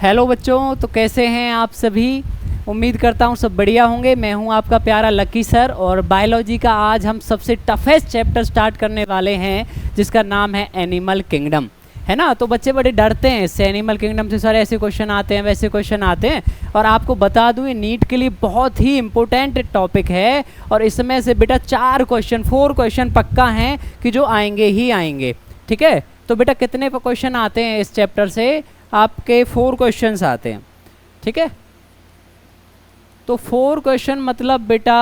Hello बच्चों, तो कैसे हैं आप सभी। उम्मीद करता हूँ सब बढ़िया होंगे। मैं हूँ आपका प्यारा लकी सर और बायोलॉजी का आज हम सबसे टफेस्ट चैप्टर स्टार्ट करने वाले हैं जिसका नाम है एनिमल किंगडम, है ना। तो बच्चे बड़े डरते हैं इससे, एनिमल किंगडम से सर ऐसे क्वेश्चन आते हैं वैसे क्वेश्चन आते हैं। और आपको बता दूँ ये नीट के लिए बहुत ही इंपॉर्टेंट टॉपिक है और इसमें से बेटा 4 क्वेश्चन 4 क्वेश्चन पक्का हैं कि जो आएंगे ही आएंगे। ठीक है, तो बेटा कितने क्वेश्चन आते हैं इस चैप्टर से, आपके 4 क्वेश्चंस आते हैं। ठीक है, तो 4 क्वेश्चन मतलब बेटा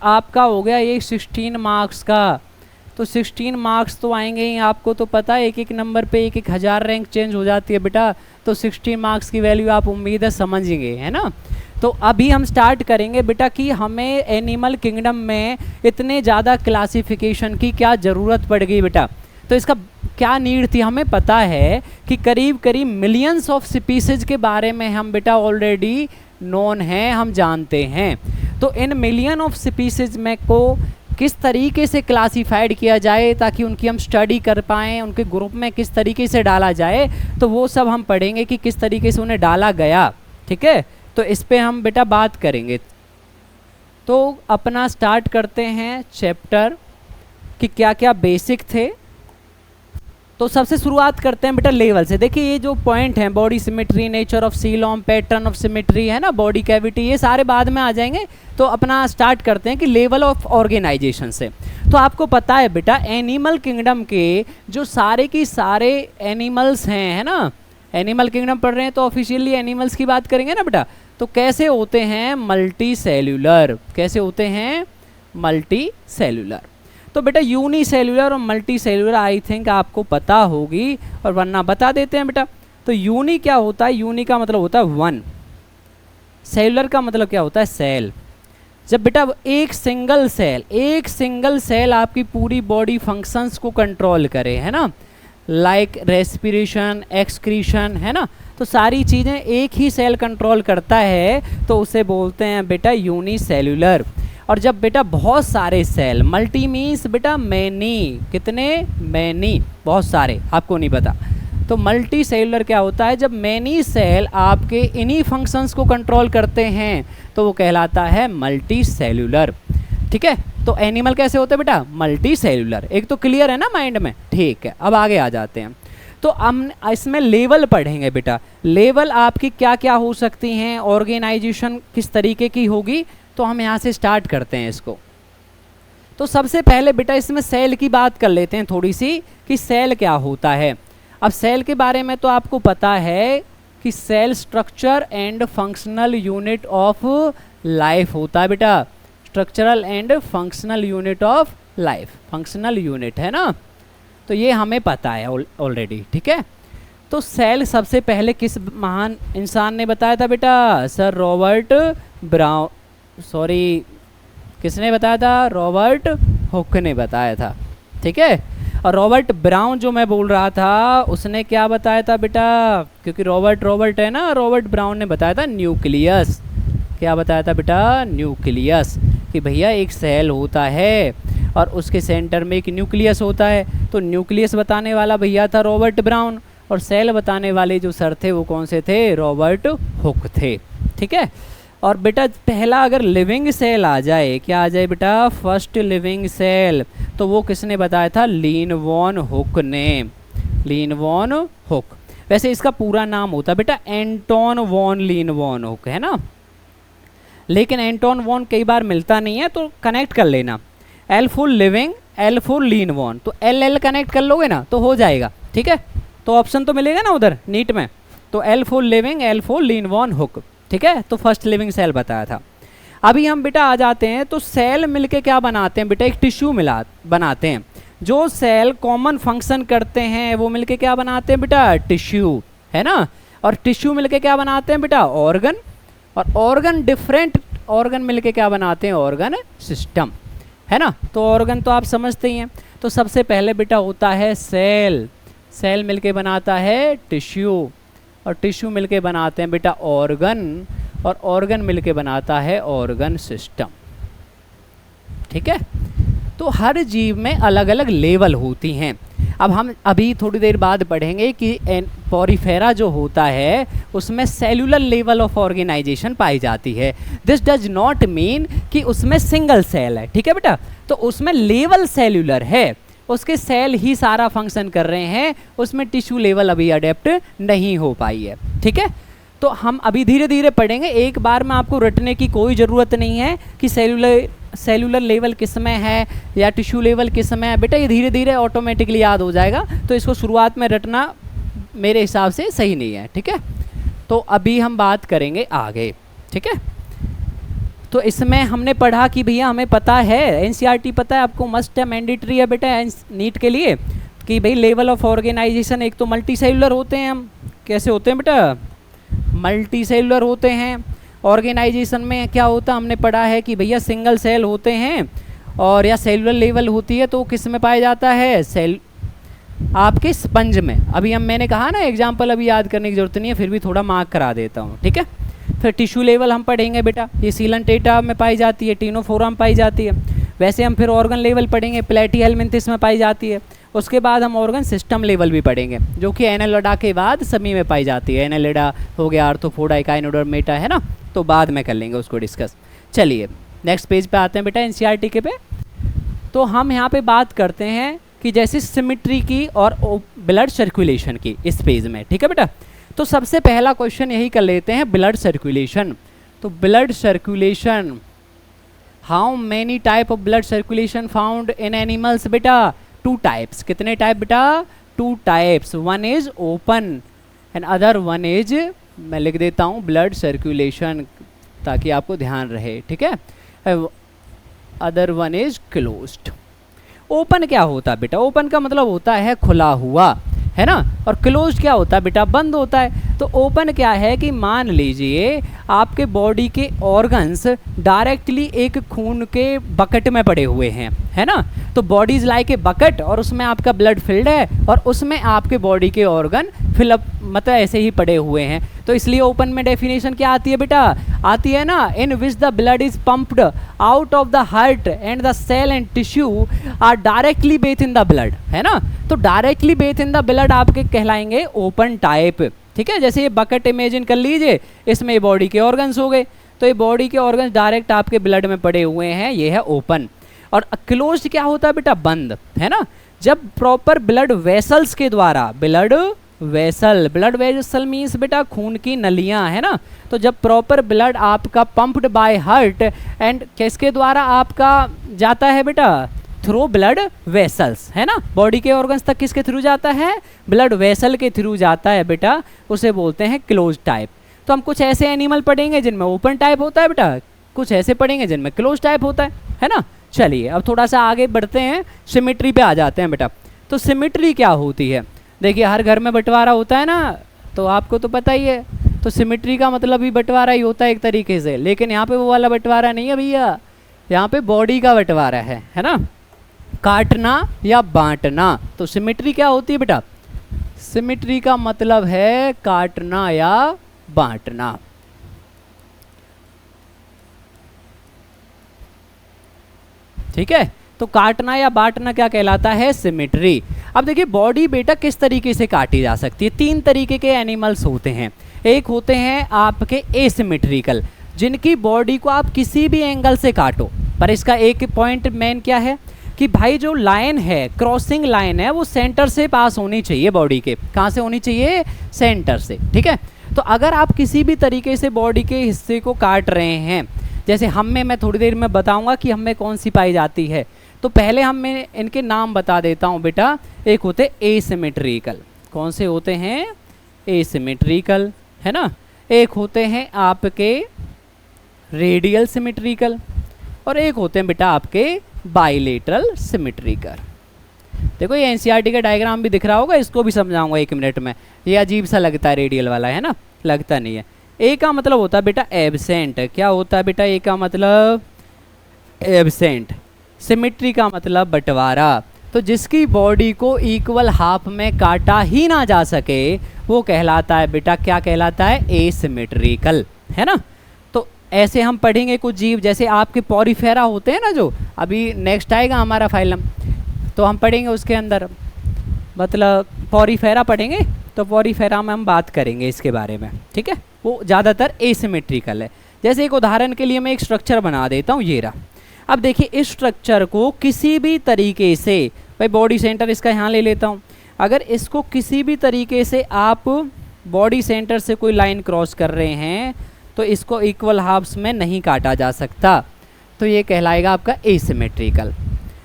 आपका हो गया ये 16 मार्क्स का। तो 16 मार्क्स तो आएंगे ही, आपको तो पता है एक एक नंबर पे एक एक हज़ार रैंक चेंज हो जाती है बेटा। तो 16 मार्क्स की वैल्यू आप उम्मीद है समझेंगे, है ना। तो अभी हम स्टार्ट करेंगे बेटा कि हमें एनिमल किंगडम में इतने ज़्यादा क्लासिफिकेशन की क्या ज़रूरत पड़ गई बेटा। तो इसका क्या नीड थी, हमें पता है कि करीब करीब मिलियंस ऑफ स्पीसीज के बारे में हम बेटा ऑलरेडी नोन हैं, हम जानते हैं। तो इन मिलियन ऑफ स्पीसीज में को किस तरीके से क्लासिफाइड किया जाए ताकि उनकी हम स्टडी कर पाएँ, उनके ग्रुप में किस तरीके से डाला जाए, तो वो सब हम पढ़ेंगे कि किस तरीके से उन्हें डाला गया। ठीक है, तो इस पे हम बेटा बात करेंगे। तो अपना स्टार्ट करते हैं चैप्टर कि क्या क्या बेसिक थे। तो सबसे शुरुआत करते हैं बेटा लेवल से। देखिए ये जो पॉइंट हैं, body symmetry, nature of coelom, pattern of symmetry, है ना, बॉडी कैविटी, ये सारे बाद में आ जाएंगे। तो अपना स्टार्ट करते हैं कि लेवल ऑफ ऑर्गेनाइजेशन से। तो आपको पता है बेटा एनिमल किंगडम के जो सारे की सारे एनिमल्स हैं, है ना, एनिमल किंगडम पढ़ रहे हैं तो ऑफिशियली एनिमल्स की बात करेंगे ना बेटा। तो कैसे होते हैं, मल्टी सेल्यूलर। कैसे होते हैं, मल्टी सेल्यूलर। तो बेटा यूनिसेल्यूलर और मल्टी सेल्यूलर आई थिंक आपको पता होगी, और वरना बता देते हैं बेटा। तो यूनि क्या होता है, यूनि का मतलब होता है 1, सेल्यूलर का मतलब क्या होता है, सेल। जब बेटा एक सिंगल सेल आपकी पूरी बॉडी फंक्शंस को कंट्रोल करे, है ना, लाइक रेस्पिरेशन, एक्सक्रीशन, है ना, तो सारी चीज़ें एक ही सेल कंट्रोल करता है, तो उसे बोलते हैं बेटा यूनिसेल्यूलर। और जब बेटा बहुत सारे सेल, मल्टी मीन्स बेटा मैनी, कितने, मैनी, बहुत सारे, आपको नहीं पता। तो मल्टी सेलुलर क्या होता है, जब मैनी सेल आपके इन्हीं फंक्शंस को कंट्रोल करते हैं तो वो कहलाता है मल्टी सेलुलर। ठीक है, तो एनिमल कैसे होते हैं बेटा, मल्टी सेलुलर। एक तो क्लियर है ना माइंड में। ठीक है, अब आगे आ जाते हैं। तो हम इसमें लेवल पढ़ेंगे बेटा। लेवल आपकी क्या क्या हो सकती हैं, ऑर्गेनाइजेशन किस तरीके की होगी, तो हम यहाँ से स्टार्ट करते हैं इसको। तो सबसे पहले बेटा इसमें सेल की बात कर लेते हैं थोड़ी सी कि सेल क्या होता है। अब सेल के बारे में तो आपको पता है कि cell structure and functional unit of life होता है बेटा। Structural and functional unit of life, functional unit, है ना। तो ये हमें पता है ऑलरेडी। ठीक है, तो सेल सबसे पहले किस महान इंसान ने बताया था बेटा, सर रॉबर्ट ब्राउन, सॉरी किसने बताया था, रॉबर्ट हुक ने बताया था। ठीक है, और रॉबर्ट ब्राउन जो मैं बोल रहा था उसने क्या बताया था बेटा, क्योंकि रॉबर्ट है ना, रॉबर्ट ब्राउन ने बताया था न्यूक्लियस। क्या बताया था बेटा, न्यूक्लियस, कि भैया एक सेल होता है और उसके सेंटर में एक न्यूक्लियस होता है। तो न्यूक्लियस बताने वाला भैया था रॉबर्ट ब्राउन, और सेल बताने वाले जो सर थे वो कौन से थे, रॉबर्ट हुक थे। ठीक है, और बेटा पहला अगर लिविंग सेल आ जाए, क्या आ जाए बेटा, फर्स्ट लिविंग सेल, तो वो किसने बताया था, लीन वॉन हुक ने, लीन वॉन हुक। वैसे इसका पूरा नाम होता बेटा एंटोन वॉन लीन वॉन हुक, है ना, लेकिन एंटोन वॉन कई बार मिलता नहीं है, तो कनेक्ट कर लेना, एल फुल लिविंग, एल फुल लीन वॉन, तो एल एल कनेक्ट कर लोगे ना तो हो जाएगा। ठीक है, तो ऑप्शन तो मिलेगा ना उधर नीट में, तो एल फुल लिविंग, एल फुल लीन वॉन हुक। ठीक है, तो फर्स्ट लिविंग सेल बताया था। अभी हम बेटा आ जाते हैं, तो सेल मिलके क्या बनाते हैं बेटा, एक टिश्यू बनाते हैं। जो सेल कॉमन फंक्शन करते हैं वो मिलके क्या बनाते हैं बेटा, टिश्यू, है ना। और टिश्यू मिलके क्या बनाते हैं बेटा, ऑर्गन, और ऑर्गन डिफरेंट ऑर्गन मिलके क्या बनाते हैं, ऑर्गन सिस्टम, है ना। तो ऑर्गन तो आप समझते ही हैं। तो सबसे पहले बेटा होता है सेल, सेल मिलके बनाता है टिश्यू, और टिश्यू मिलके बनाते हैं बेटा ऑर्गन, और ऑर्गन मिलके बनाता है ऑर्गन सिस्टम। ठीक है, तो हर जीव में अलग अलग लेवल होती हैं। अब हम अभी थोड़ी देर बाद पढ़ेंगे कि पोरीफेरा जो होता है उसमें सेलुलर लेवल ऑफ ऑर्गेनाइजेशन पाई जाती है। दिस डज नॉट मीन कि उसमें सिंगल सेल है, ठीक है बेटा, तो उसमें लेवल सेलुलर है, उसके सेल ही सारा फंक्शन कर रहे हैं, उसमें टिश्यू लेवल अभी अडेप्ट नहीं हो पाई है, ठीक है। तो हम अभी धीरे धीरे पढ़ेंगे, एक बार में आपको रटने की कोई ज़रूरत नहीं है कि सेलुलर लेवल किस में है या टिश्यू लेवल किस में है, बेटा ये धीरे धीरे ऑटोमेटिकली याद हो जाएगा, तो इसको शुरुआत में रटना मेरे हिसाब से सही नहीं है, ठीक है। तो अभी हम बात करेंगे आगे, ठीक है। तो इसमें हमने पढ़ा कि भैया हमें पता है, एनसीईआरटी पता है आपको, मस्ट है, मैंडेटरी है बेटा नीट के लिए, कि भाई लेवल ऑफ ऑर्गेनाइजेशन एक तो मल्टी सेलुलर होते हैं, हम कैसे होते हैं बेटा, मल्टी सेलुलर होते हैं। ऑर्गेनाइजेशन में क्या होता है हमने पढ़ा है कि भैया सिंगल सेल होते हैं, और या सेलुलर लेवल होती है तो किस में पाया जाता है, सेल आपके स्पंज में। अभी मैंने कहा ना एग्जाम्पल अभी याद करने की जरूरत नहीं है, फिर भी थोड़ा मार्क करा देता हूँ, ठीक है। फिर टिश्यू लेवल हम पढ़ेंगे बेटा, ये सीलन टेटा में पाई जाती है, टीनोफोरा में पाई जाती है। वैसे हम फिर ऑर्गन लेवल पढ़ेंगे, प्लेटीहेलमिन्थिस में पाई जाती है। उसके बाद हम ऑर्गन सिस्टम लेवल भी पढ़ेंगे, जो कि एनालिडा के बाद सभी में पाई जाती है। एनालिडा हो गया, आर्थ्रोपोडा, एकाइनोडर्मेटा, है ना, तो बाद में कर लेंगे उसको डिस्कस। चलिए नेक्स्ट पेज पे आते हैं बेटा एनसीईआरटी के पे। तो हम यहाँ पे बात करते हैं कि जैसे सिमिट्री की और ब्लड सर्कुलेशन की इस पेज में, ठीक है बेटा। तो सबसे पहला क्वेश्चन यही कर लेते हैं, ब्लड सर्कुलेशन। तो blood circulation, how many type of blood circulation found in animals बेटा, 2 टाइप्स। कितने टाइप बेटा, 2 types, one is open and other one is, मैं लिख देता हूँ ब्लड सर्कुलेशन ताकि आपको ध्यान रहे, ठीक है, other one is closed. Open क्या होता है बेटा, ओपन का मतलब होता है खुला हुआ, है ना, और क्लोज्ड क्या होता है बेटा, बंद होता है। तो ओपन क्या है कि मान लीजिए आपके बॉडी के ऑर्गन्स डायरेक्टली एक खून के बकेट में पड़े हुए हैं, है ना, तो body is like a bucket, और उसमें आपका ब्लड फिल्ड है और उसमें आपके बॉडी के ऑर्गन फिलअप मतलब ऐसे ही पड़े हुए हैं। तो इसलिए ओपन में डेफिनेशन क्या आती है बेटा, आती है ना, in which the blood is pumped out of the heart and the cell and tissue are directly bathe in the blood, है ना। तो directly bathe in the blood आपके कहलाएंगे ओपन टाइप, ठीक है। जैसे ये बकेट इमेजिन कर लीजिए, इसमें ये बॉडी के ऑर्गन्स हो गए, तो ये बॉडी के ऑर्गन्स डायरेक्ट आपके ब्लड में पड़े हुए हैं, ये है ओपन। और क्लोज्ड क्या होता है बेटा, बंद, है ना। जब प्रॉपर ब्लड वेसल्स के द्वारा, ब्लड वेसल मीन्स बेटा खून की नलियां, है ना, तो जब प्रॉपर ब्लड आपका पंप्ड बाय हार्ट एंड किसके द्वारा आपका जाता है बेटा, थ्रू ब्लड वेसल्स, है ना, बॉडी के ऑर्गन्स तक किसके थ्रू जाता है, ब्लड वेसल के थ्रू जाता है बेटा, उसे बोलते हैं क्लोज टाइप। तो हम कुछ ऐसे एनिमल पढ़ेंगे जिनमें ओपन टाइप होता है बेटा, कुछ ऐसे पढ़ेंगे जिनमें क्लोज टाइप होता है ना। चलिए अब थोड़ा सा आगे बढ़ते हैं, सिमिट्री पे आ जाते हैं बेटा। तो सिमिट्री क्या होती है, देखिए हर घर में बंटवारा होता है ना, तो आपको तो पता ही है, तो सिमिट्री का मतलब भी बंटवारा ही होता है एक तरीके से, लेकिन यहाँ पे वो वाला बंटवारा नहीं है भैया, यहाँ पे बॉडी का बंटवारा है ना, काटना या बांटना। तो सिमिट्री क्या होती है बेटा, सिमिट्री का मतलब है काटना या बांटना। ठीक है, तो काटना या बांटना क्या कहलाता है, सिमिट्री। अब देखिए बॉडी बेटा किस तरीके से काटी जा सकती है, 3 तरीके के एनिमल्स होते हैं। एक होते हैं आपके एसिमेट्रिकल, जिनकी बॉडी को आप किसी भी एंगल से काटो, पर इसका एक पॉइंट मेन क्या है कि भाई जो लाइन है, क्रॉसिंग लाइन है, वो सेंटर से पास होनी चाहिए बॉडी के। कहाँ से होनी चाहिए, सेंटर से, ठीक है। तो अगर आप किसी भी तरीके से बॉडी के हिस्से को काट रहे हैं, जैसे हम में, मैं थोड़ी देर में बताऊंगा कि हम में कौन सी पाई जाती है, तो पहले हम में इनके नाम बता देता हूँ बेटा। एक होते एसिमेट्रिकल, कौन से होते हैं, एसिमेट्रिकल, है ना। एक होते हैं आपके रेडियल सिमेट्रिकल, और एक होते हैं बेटा आपके बाइलेटरल सिमेट्रिकल। देखो ये एनसीईआरटी का डायग्राम भी दिख रहा होगा, इसको भी समझाऊंगा 1 मिनट में। ये अजीब सा लगता है रेडियल वाला, है ना, लगता नहीं है। ए का मतलब होता है बेटा एब्सेंट, क्या होता है बेटा, ए का मतलब एब्सेंट। सिमेट्री का मतलब बंटवारा। तो जिसकी बॉडी को इक्वल हाफ में काटा ही ना जा सके वो कहलाता है बेटा, क्या कहलाता है, एसिमेट्रिकल, है ना। तो ऐसे हम पढ़ेंगे कुछ जीव, जैसे आपके पोरीफेरा होते हैं ना, जो अभी नेक्स्ट आएगा हमारा फाइलम, तो हम पढ़ेंगे उसके अंदर मतलब पॉरीफेरा पढ़ेंगे तो पॉरीफेरा में हम बात करेंगे इसके बारे में, ठीक है। वो ज़्यादातर एसिमेट्रिकल है। जैसे एक उदाहरण के लिए मैं एक स्ट्रक्चर बना देता हूँ, ये रहा। अब देखिए इस स्ट्रक्चर को किसी भी तरीके से, भाई बॉडी सेंटर इसका यहाँ ले लेता हूँ, अगर इसको किसी भी तरीके से आप बॉडी सेंटर से कोई लाइन क्रॉस कर रहे हैं तो इसको इक्वल हाफ्स में नहीं काटा जा सकता, तो ये कहलाएगा आपका एसिमेट्रिकल।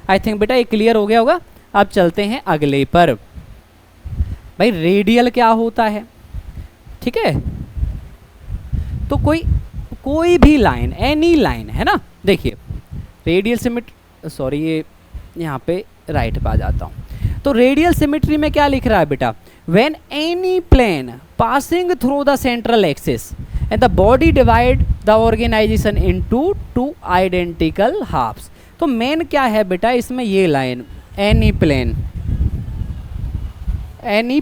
आई थिंक बेटा ये क्लियर हो गया होगा। अब चलते हैं अगले पर। भाई रेडियल क्या होता है, ठीक है। तो कोई भी लाइन, एनी लाइन, है ना। देखिए रेडियल सिमेट्री, सॉरी ये यहाँ पे राइट पे आ जाता हूँ। तो रेडियल सिमेट्री में क्या लिख रहा है बेटा, when any plane passing through the central axis and the body divide the organisation into two identical halves. तो मेन क्या है बेटा इसमें, ये लाइन एनी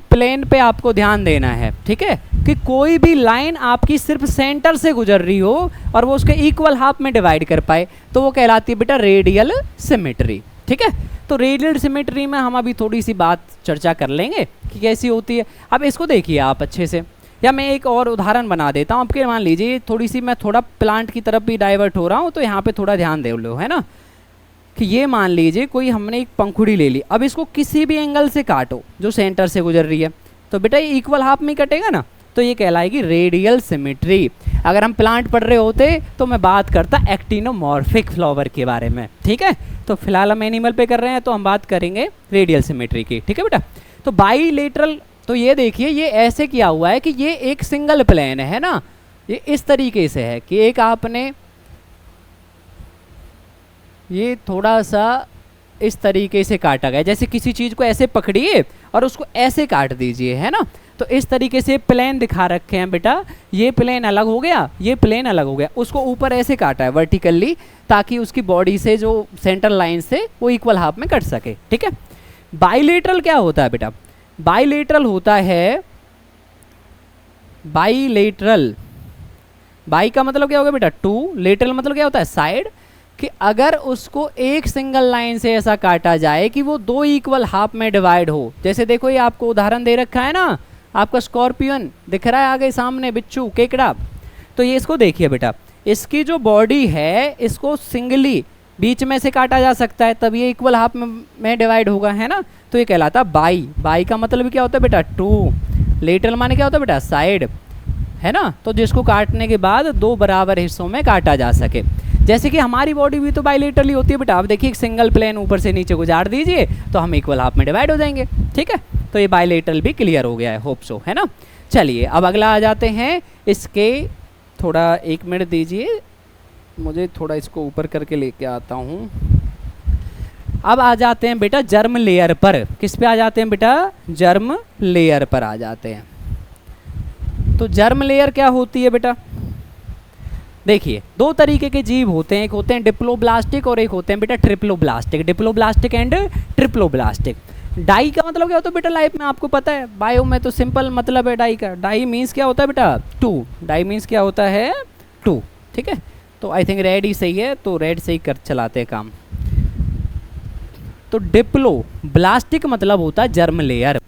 प्लेन पे आपको ध्यान देना है, ठीक है, कि कोई भी लाइन आपकी सिर्फ सेंटर से गुजर रही हो और वो उसके इक्वल हाफ में डिवाइड कर पाए, तो वो कहलाती है बेटा रेडियल सिमेट्री, ठीक है। तो रेडियल सिमेट्री में हम अभी थोड़ी सी बात चर्चा कर लेंगे कि कैसी होती है। अब इसको देखिए आप अच्छे से, या मैं एक और उदाहरण बना देता हूँ आपके। मान लीजिए थोड़ी सी मैं थोड़ा प्लांट की तरफ भी डाइवर्ट हो रहा हूँ, तो यहाँ पे थोड़ा ध्यान दे लो, है ना, कि ये मान लीजिए कोई हमने एक पंखुड़ी ले ली। अब इसको किसी भी एंगल से काटो जो सेंटर से गुजर रही है, तो बेटा ये इक्वल हाफ में कटेगा ना, तो ये कहलाएगी रेडियल सिमेट्री। अगर हम प्लांट पढ़ रहे होते तो मैं बात करता एक्टिनोमॉर्फिक फ्लावर के बारे में, ठीक है। तो फिलहाल हम एनिमल पे कर रहे हैं तो हम बात करेंगे रेडियल सिमेट्री की, ठीक है बेटा। तो बाईलेटरल, तो ये देखिए ये ऐसे किया हुआ है कि ये एक सिंगल प्लेन है ना, ये इस तरीके से है कि एक आपने ये थोड़ा सा इस तरीके से काटा गया, जैसे किसी चीज़ को ऐसे पकड़िए और उसको ऐसे काट दीजिए, है ना। तो इस तरीके से प्लेन दिखा रखे हैं बेटा, ये प्लेन अलग हो गया, ये प्लेन अलग हो गया, उसको ऊपर ऐसे काटा है वर्टिकली, ताकि उसकी बॉडी से जो सेंटर लाइन से वो इक्वल हाफ में कट सके, ठीक है। बाईलेटरल क्या होता है बेटा, बाईलेटरल होता है, बाईलेटरल, बाई का मतलब क्या होगा बेटा टू, लेटरल मतलब क्या होता है साइड, कि अगर उसको एक सिंगल लाइन से ऐसा काटा जाए कि वो दो इक्वल हाफ में डिवाइड हो। जैसे देखो ये आपको उदाहरण दे रखा है ना, आपका स्कॉर्पियन दिख रहा है आगे सामने, बिच्छू, केकड़ा। तो ये इसको देखिए बेटा, इसकी जो बॉडी है इसको सिंगली बीच में से काटा जा सकता है, तब ये इक्वल हाफ में डिवाइड होगा, है ना। तो ये कहलाता बाई। बाई का मतलब क्या होता है बेटा टू, लेटरल माने क्या होता है बेटा साइड, है ना। तो जिसको काटने के बाद दो बराबर हिस्सों में काटा जा सके। जैसे कि हमारी बॉडी भी तो बाईलेटरली होती है बेटा। आप देखिए एक सिंगल प्लेन ऊपर से नीचे गुजार दीजिए तो हम इक्वल हाफ में डिवाइड हो जाएंगे, ठीक है। तो ये बाईलेटरल भी क्लियर हो गया है, होप सो, है ना। चलिए अब अगला आ जाते हैं इसके, थोड़ा एक मिनट दीजिए मुझे, थोड़ा इसको ऊपर करके लेके आता हूँ। अब आ जाते हैं बेटा जर्म लेयर पर। किस पे आ जाते हैं बेटा, जर्म लेयर पर आ जाते हैं। तो जर्म लेयर क्या होती है बेटा, देखिए दो तरीके के जीव होते हैं, एक होते हैं डिप्लोब्लास्टिक और एक होते हैं बेटा triploblastic. Diploblastic and triploblastic. Di का मतलब क्या होता है बेटा लाइफ में, आपको पता है, बायो में तो सिंपल मतलब है डाई का। डाई मीन्स क्या होता है बेटा टू, डाई मीन्स क्या होता है टू, ठीक है। तो आई थिंक रेड ही सही है, तो रेड से ही कर चलाते हैं काम। तो डिप्लोब्लास्टिक मतलब होता है जर्म लेयर।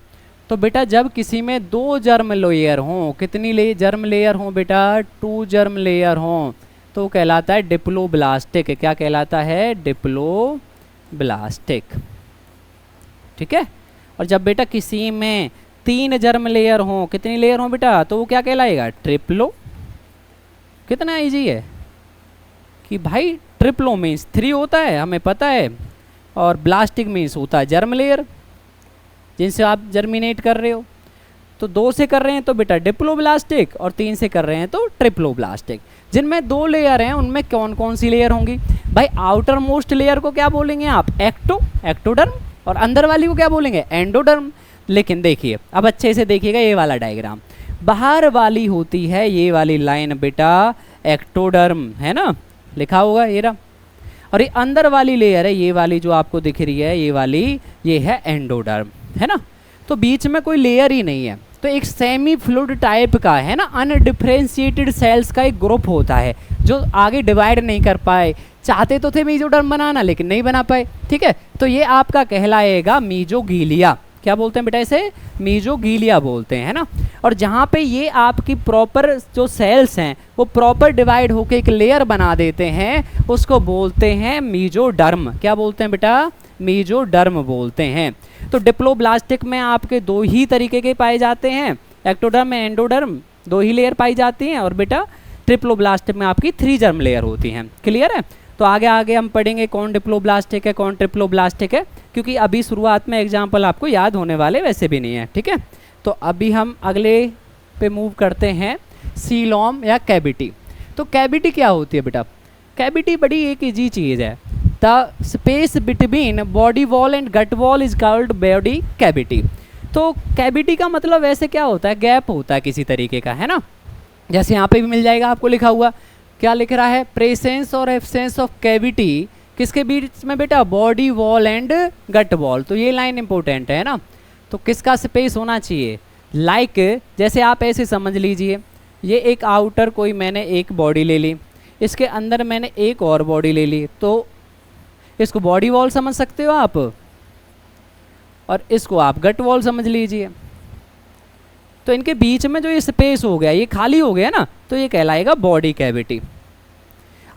तो बेटा जब किसी में दो जर्म लेयर हों, कितनी जर्म लेयर हों बेटा, टू जर्म लेयर हों, तो कहलाता है डिप्लोब्लास्टिक। क्या कहलाता है, डिप्लोब्लास्टिक, ठीक है। और जब बेटा किसी में तीन जर्म लेयर हों, कितनी लेयर हों बेटा, तो वो क्या कहलाएगा, ट्रिप्लो। कितना इजी है कि भाई ट्रिप्लो मीन्स थ्री होता है, हमें पता है, और ब्लास्टिक मीन्स होता है जर्म लेयर जिनसे आप जर्मिनेट कर रहे हो। तो दो से कर रहे हैं तो बेटा डिप्लोब्लास्टिक, और तीन से कर रहे हैं तो ट्रिप्लोब्लास्टिक। जिनमें दो लेयर हैं उनमें कौन कौन सी लेयर होंगी भाई, आउटर मोस्ट लेयर को क्या बोलेंगे आप, एक्टोडर्म, और अंदर वाली को क्या बोलेंगे, एंडोडर्म। लेकिन देखिए अब अच्छे से देखिएगा ये वाला डायग्राम, बाहर वाली होती है ये वाली लाइन बेटा एक्टोडर्म, है ना, लिखा होगा ये रहा। और ये अंदर वाली लेयर है, ये वाली जो आपको दिख रही है ये वाली, ये है एंडोडर्म, है ना। तो बीच में कोई लेयर ही नहीं है। तो एक सेमी फ्लूइड टाइप का, है ना, अनडिफरेंशिएटेड सेल्स का एक ग्रुप होता है जो आगे डिवाइड नहीं कर पाए। चाहते तो थे मीजोडर्म बनाना लेकिन नहीं बना पाए, ठीक है। तो ये आपका कहलाएगा मीजोगीलिया, क्या बोलते हैं बेटा इसे? मीजोगीलिया बोलते हैं, है ना। और जहाँ पे ये आपकी प्रॉपर जो सेल्स हैं वो प्रॉपर डिवाइड होके एक लेयर बना देते हैं, उसको बोलते हैं मीजोडर्म। क्या बोलते हैं बेटा? मीजोडर्म बोलते हैं। तो डिप्लोब्लास्टिक में आपके दो ही तरीके के पाए जाते हैं, एक्टोडर्म एंड एंडोडर्म, दो ही लेयर पाई जाती हैं। और बेटा ट्रिप्लोब्लास्टिक में आपकी 3 जर्म लेयर होती हैं। क्लियर है? तो आगे आगे हम पढ़ेंगे कौन डिप्लोब्लास्टिक है कौन ट्रिप्लोब्लास्टिक है, क्योंकि अभी शुरुआत में एग्जाम्पल आपको याद होने वाले वैसे भी नहीं है, ठीक है। तो अभी हम अगले पे मूव करते हैं, सीलोम या कैविटी। तो कैविटी क्या होती है बेटा? कैविटी बड़ी एक ईजी चीज़ है। The space between body wall and gut wall is called body cavity. तो कैविटी का मतलब वैसे क्या होता है? गैप होता है किसी तरीके का, है ना। जैसे यहाँ पे भी मिल जाएगा आपको लिखा हुआ, क्या लिख रहा है? प्रेजेंस और एब्सेंस ऑफ कैविटी किसके बीच में बेटा? Body wall and gut wall. तो ये लाइन इंपॉर्टेंट है ना। तो किसका स्पेस होना चाहिए? लाइक जैसे आप ऐसे समझ लीजिए, ये एक आउटर कोई मैंने एक बॉडी ले ली, इसके अंदर मैंने एक और बॉडी ले ली, तो इसको बॉडी वॉल समझ सकते हो आप, और इसको आप गट वॉल समझ लीजिए। तो इनके बीच में जो ये स्पेस हो गया, ये खाली हो गया ना, तो ये कहलाएगा बॉडी कैविटी।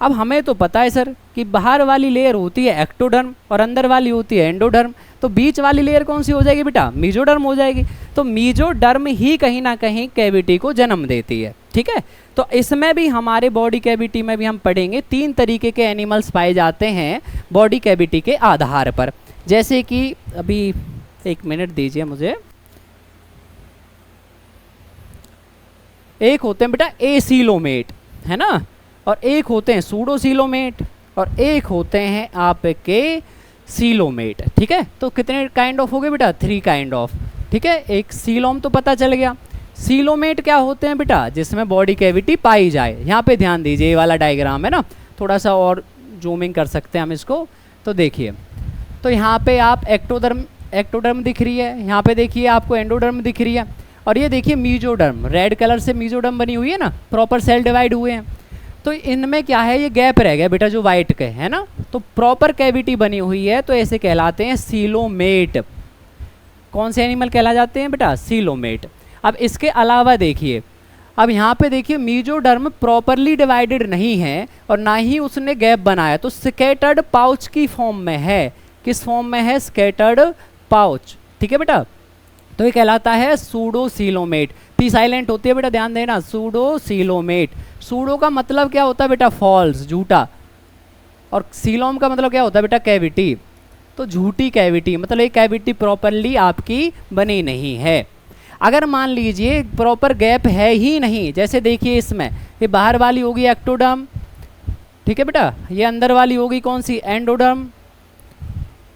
अब हमें तो पता है सर कि बाहर वाली लेयर होती है एक्टोडर्म और अंदर वाली होती है एंडोडर्म, तो बीच वाली लेयर कौन सी हो जाएगी बेटा? मीजोडर्म हो जाएगी। तो मीजोडर्म ही कहीं ना कहीं कैविटी को जन्म देती है, ठीक है। तो इसमें भी हमारे बॉडी कैविटी में भी हम पढ़ेंगे 3 तरीके के एनिमल्स पाए जाते हैं बॉडी कैविटी के आधार पर। जैसे कि अभी 1 मिनट दीजिए मुझे, एक होते हैं बेटा एसीलोमेट, है ना, और एक होते हैं सूडोसीलोमेट, और एक होते हैं आपके सीलोमेट, ठीक है। तो कितने काइंड ऑफ हो गए बेटा? 3 काइंड ऑफ, ठीक है। एक सीलोम तो पता चल गया। सीलोमेट क्या होते हैं बेटा? जिसमें बॉडी कैविटी पाई जाए। यहाँ पे ध्यान दीजिए, ये वाला डायग्राम है ना, थोड़ा सा और जूमिंग कर सकते हैं हम इसको। तो देखिए, तो यहाँ पे आप एक्टोडर्म दिख रही है, यहाँ पे देखिए आपको एंडोडर्म दिख रही है, और ये देखिए मीजोडर्म, रेड कलर से मीजोडर्म बनी हुई है ना, प्रॉपर सेल डिवाइड हुए हैं। तो इनमें क्या है? ये गैप रह गया बेटा जो वाइट के है ना, तो प्रॉपर कैविटी बनी हुई है, तो ऐसे कहलाते हैं सीलोमेट। कौन से एनिमल कहला जाते हैं बेटा? सीलोमेट। अब इसके अलावा देखिए, अब यहाँ पे देखिए मीजोडर्म प्रॉपरली डिवाइडेड नहीं है और ना ही उसने गैप बनाया, तो स्कैटर्ड पाउच की फॉर्म में है। किस फॉर्म में है? स्कैटर्ड पाउच, ठीक है बेटा। तो ये कहलाता है सूडोसीलोमेट। पी साइलेंट होती है बेटा, ध्यान देना, सूडोसीलोमेट। सूडो का मतलब क्या होता है बेटा? फॉल्स, झूठा, और सीलोम का मतलब क्या होता है बेटा? कैविटी। तो झूठी कैविटी, मतलब ये कैविटी प्रॉपरली आपकी बनी नहीं है। अगर मान लीजिए प्रॉपर गैप है ही नहीं, जैसे देखिए इसमें ये बाहर वाली होगी एक्टोडर्म, ठीक है बेटा, ये अंदर वाली होगी कौन सी? एंडोडर्म,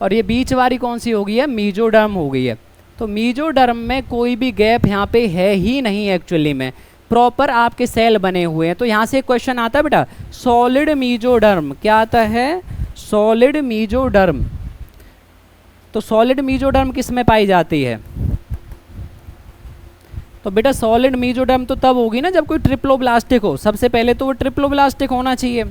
और ये बीच वाली कौन सी होगी? है मीजोडर्म हो गई है। तो मीजोडर्म में कोई भी गैप यहाँ पे है ही नहीं, एक्चुअली में प्रॉपर आपके सेल बने हुए हैं। तो यहाँ से क्वेश्चन आता है बेटा, सॉलिड मीजोडर्म। क्या आता है? Solid mesoderm. तो सॉलिड मीजोडर्म किस में पाई जाती है? तो बेटा सॉलिड मीजोडर्म तो तब होगी ना जब कोई ट्रिप्लोब्लास्टिक हो। सबसे पहले तो वो ट्रिप्लोब्लास्टिक होना चाहिए,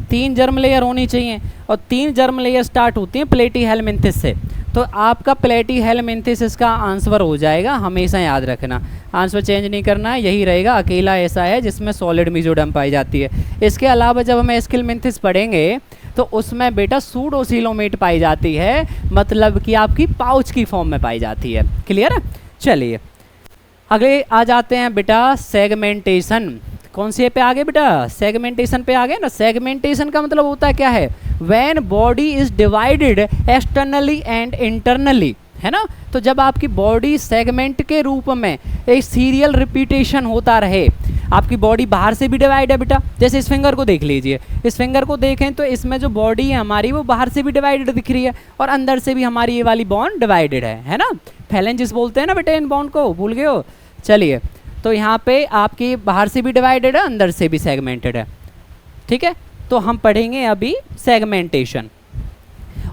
3 जर्म लेयर होनी चाहिए, और 3 जर्म लेयर स्टार्ट होती हैं प्लेटीहेलमिन्थिस से। तो आपका प्लेटीहेलमिन्थिस इसका आंसर हो जाएगा, हमेशा याद रखना, आंसर चेंज नहीं करना है, यही रहेगा। अकेला ऐसा है जिसमें सॉलिड मीजोडर्म पाई जाती है। इसके अलावा जब हम एस्किलमिन्थिस पढ़ेंगे तो उसमें बेटा सूडोसीलोमेट पाई जाती है, मतलब कि आपकी पाउच की फॉर्म में पाई जाती है। क्लियर है? चलिए अगले आ जाते हैं बेटा सेगमेंटेशन। कौन से पे आ गए बेटा? सेगमेंटेशन पे आ गए ना। सेगमेंटेशन का मतलब होता है क्या है? When body is divided externally and internally, है ना। तो जब आपकी बॉडी सेगमेंट के रूप में एक सीरियल रिपीटेशन होता रहे, आपकी बॉडी बाहर से भी डिवाइड है बेटा। जैसे इस फिंगर को देख लीजिए, इस फिंगर को देखें तो इसमें जो बॉडी है हमारी वो बाहर से भी डिवाइडेड दिख रही है और अंदर से भी हमारी ये वाली बोन डिवाइडेड है ना। फैलेंजिस बोलते हैं ना बेटा इन बोन को, भूल गए हो? चलिए, तो यहाँ पे आपकी बाहर से भी डिवाइडेड है, अंदर से भी सेगमेंटेड है, ठीक है। तो हम पढ़ेंगे अभी सेगमेंटेशन।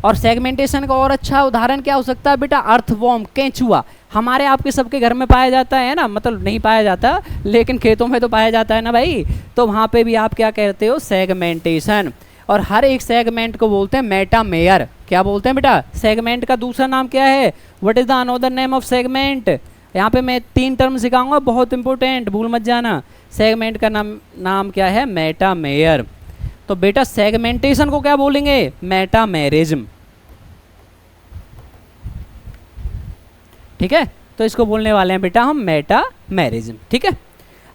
और सेगमेंटेशन का और अच्छा उदाहरण क्या हो सकता है बेटा? अर्थवॉर्म, केंचुआ। हमारे आपके सबके घर में पाया जाता है ना, मतलब नहीं पाया जाता लेकिन खेतों में तो पाया जाता है ना भाई। तो वहाँ पे भी आप क्या कहते हो? सेगमेंटेशन। और हर एक सेगमेंट को बोलते हैं मेटामेयर। क्या बोलते हैं बेटा? सेगमेंट का दूसरा नाम क्या है? What is the another name of segment? यहाँ पे मैं 3 टर्म सिखाऊंगा, बहुत इंपॉर्टेंट, भूल मत जाना। सेगमेंट का नाम क्या है? मेटामेयर। तो बेटा सेगमेंटेशन को क्या बोलेंगे? मेटामेरिज्म। ठीक है, तो इसको बोलने वाले हैं बेटा हम मेटामेरिज्म। ठीक है,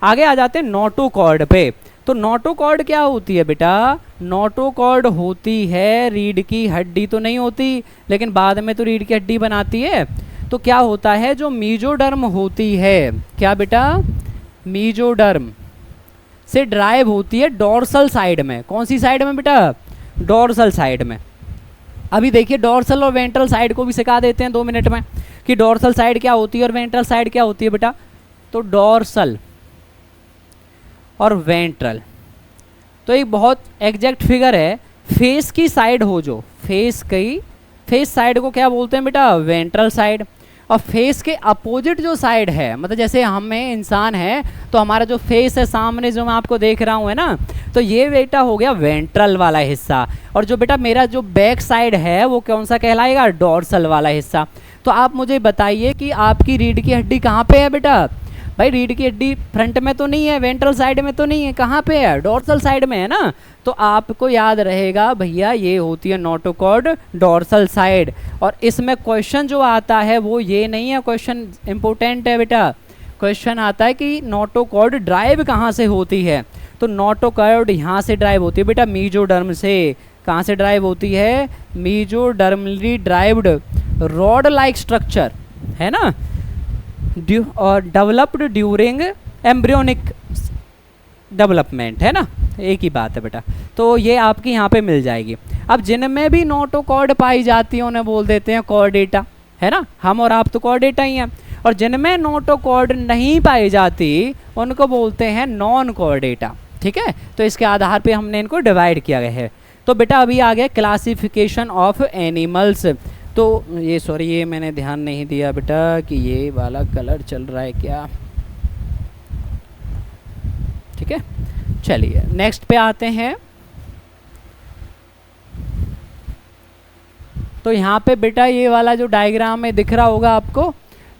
आगे आ जाते हैं नोटोकॉर्ड पे। तो नोटोकॉर्ड क्या होती है बेटा? नोटोकॉर्ड होती है रीढ़ की हड्डी, तो नहीं होती, लेकिन बाद में तो रीढ़ की हड्डी बनाती है। तो क्या होता है, जो मीजोडर्म होती है, क्या बेटा? मीजोडर्म से ड्राइव होती है डोर्सल साइड में। कौन सी साइड में बेटा? डोर्सल साइड में। अभी देखिए डोर्सल और वेंट्रल साइड को भी सिखा देते हैं 2 मिनट में कि डोर्सल साइड क्या होती है और वेंट्रल साइड क्या होती है बेटा। तो डोर्सल और वेंट्रल तो एक बहुत एग्जैक्ट फिगर है। फेस की साइड हो, जो फेस साइड को क्या बोलते हैं बेटा? Ventral side. और फेस के अपोजिट जो साइड है, मतलब जैसे हमें इंसान है तो हमारा जो फेस है सामने जो मैं आपको देख रहा हूँ है ना, तो ये बेटा हो गया वेंट्रल वाला हिस्सा। और जो बेटा मेरा जो बैक साइड है वो कौन सा कहलाएगा? डोर्सल वाला हिस्सा। तो आप मुझे बताइए कि आपकी रीढ़ की हड्डी कहाँ पे है बेटा? भाई रीढ़ की हड्डी फ्रंट में तो नहीं है, वेंट्रल साइड में तो नहीं है, कहाँ पे है? डोर्सल साइड में है ना। तो आपको याद रहेगा भैया ये होती है नोटोकॉर्ड डोर्सल साइड। और इसमें क्वेश्चन जो आता है वो ये नहीं है, क्वेश्चन इंपॉर्टेंट है बेटा। क्वेश्चन आता है कि नोटोकॉर्ड ड्राइव कहाँ से होती है? तो नोटोकॉर्ड यहाँ से ड्राइव होती है बेटा, मीजोडर्म से। कहाँ से ड्राइव होती है? Mesodermally derived rod like structure है ना, और डेवलप्ड ड्यूरिंग एम्ब्रियोनिक डेवलपमेंट है ना, एक ही बात है बेटा। तो ये आपकी यहाँ पे मिल जाएगी। अब जिनमें भी नोटोकॉर्ड पाई जाती है उन्हें बोल देते हैं कॉर्डेटा, है ना। हम और आप तो कॉर्डेटा ही हैं। और जिनमें नोटोकॉर्ड नहीं पाई जाती उनको बोलते हैं नॉन कॉर्डेटा। ठीक है, तो इसके आधार पे हमने इनको डिवाइड किया गया है। तो बेटा अभी आ गया क्लासिफिकेशन ऑफ एनिमल्स। तो ये सॉरी ये मैंने ध्यान नहीं दिया बेटा कि ये वाला कलर चल रहा है क्या। ठीक है, चलिए नेक्स्ट पे आते हैं। तो यहाँ पे बेटा ये वाला जो डायग्राम में दिख रहा होगा आपको,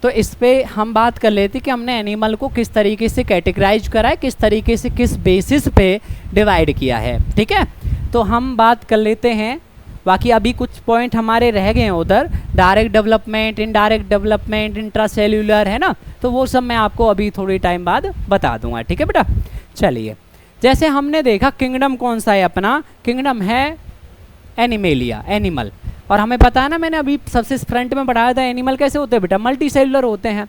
तो इस पे हम बात कर लेते कि हमने एनिमल को किस तरीके से कैटेगराइज करा है, किस तरीके से किस बेसिस पे डिवाइड किया है। ठीक है, तो हम बात कर लेते हैं। बाकी अभी कुछ पॉइंट हमारे रह गए हैं उधर, direct development, indirect development, intracellular, है ना। तो वो सब मैं आपको अभी थोड़ी टाइम बाद बता दूंगा। ठीक है बेटा, चलिए जैसे हमने देखा किंगडम कौन सा है अपना, किंगडम है एनिमेलिया, एनिमल। और हमें पता है ना, मैंने अभी सबसे फ्रंट में पढ़ाया था एनिमल कैसे होते हैं बेटा, मल्टी सेलुलर होते हैं।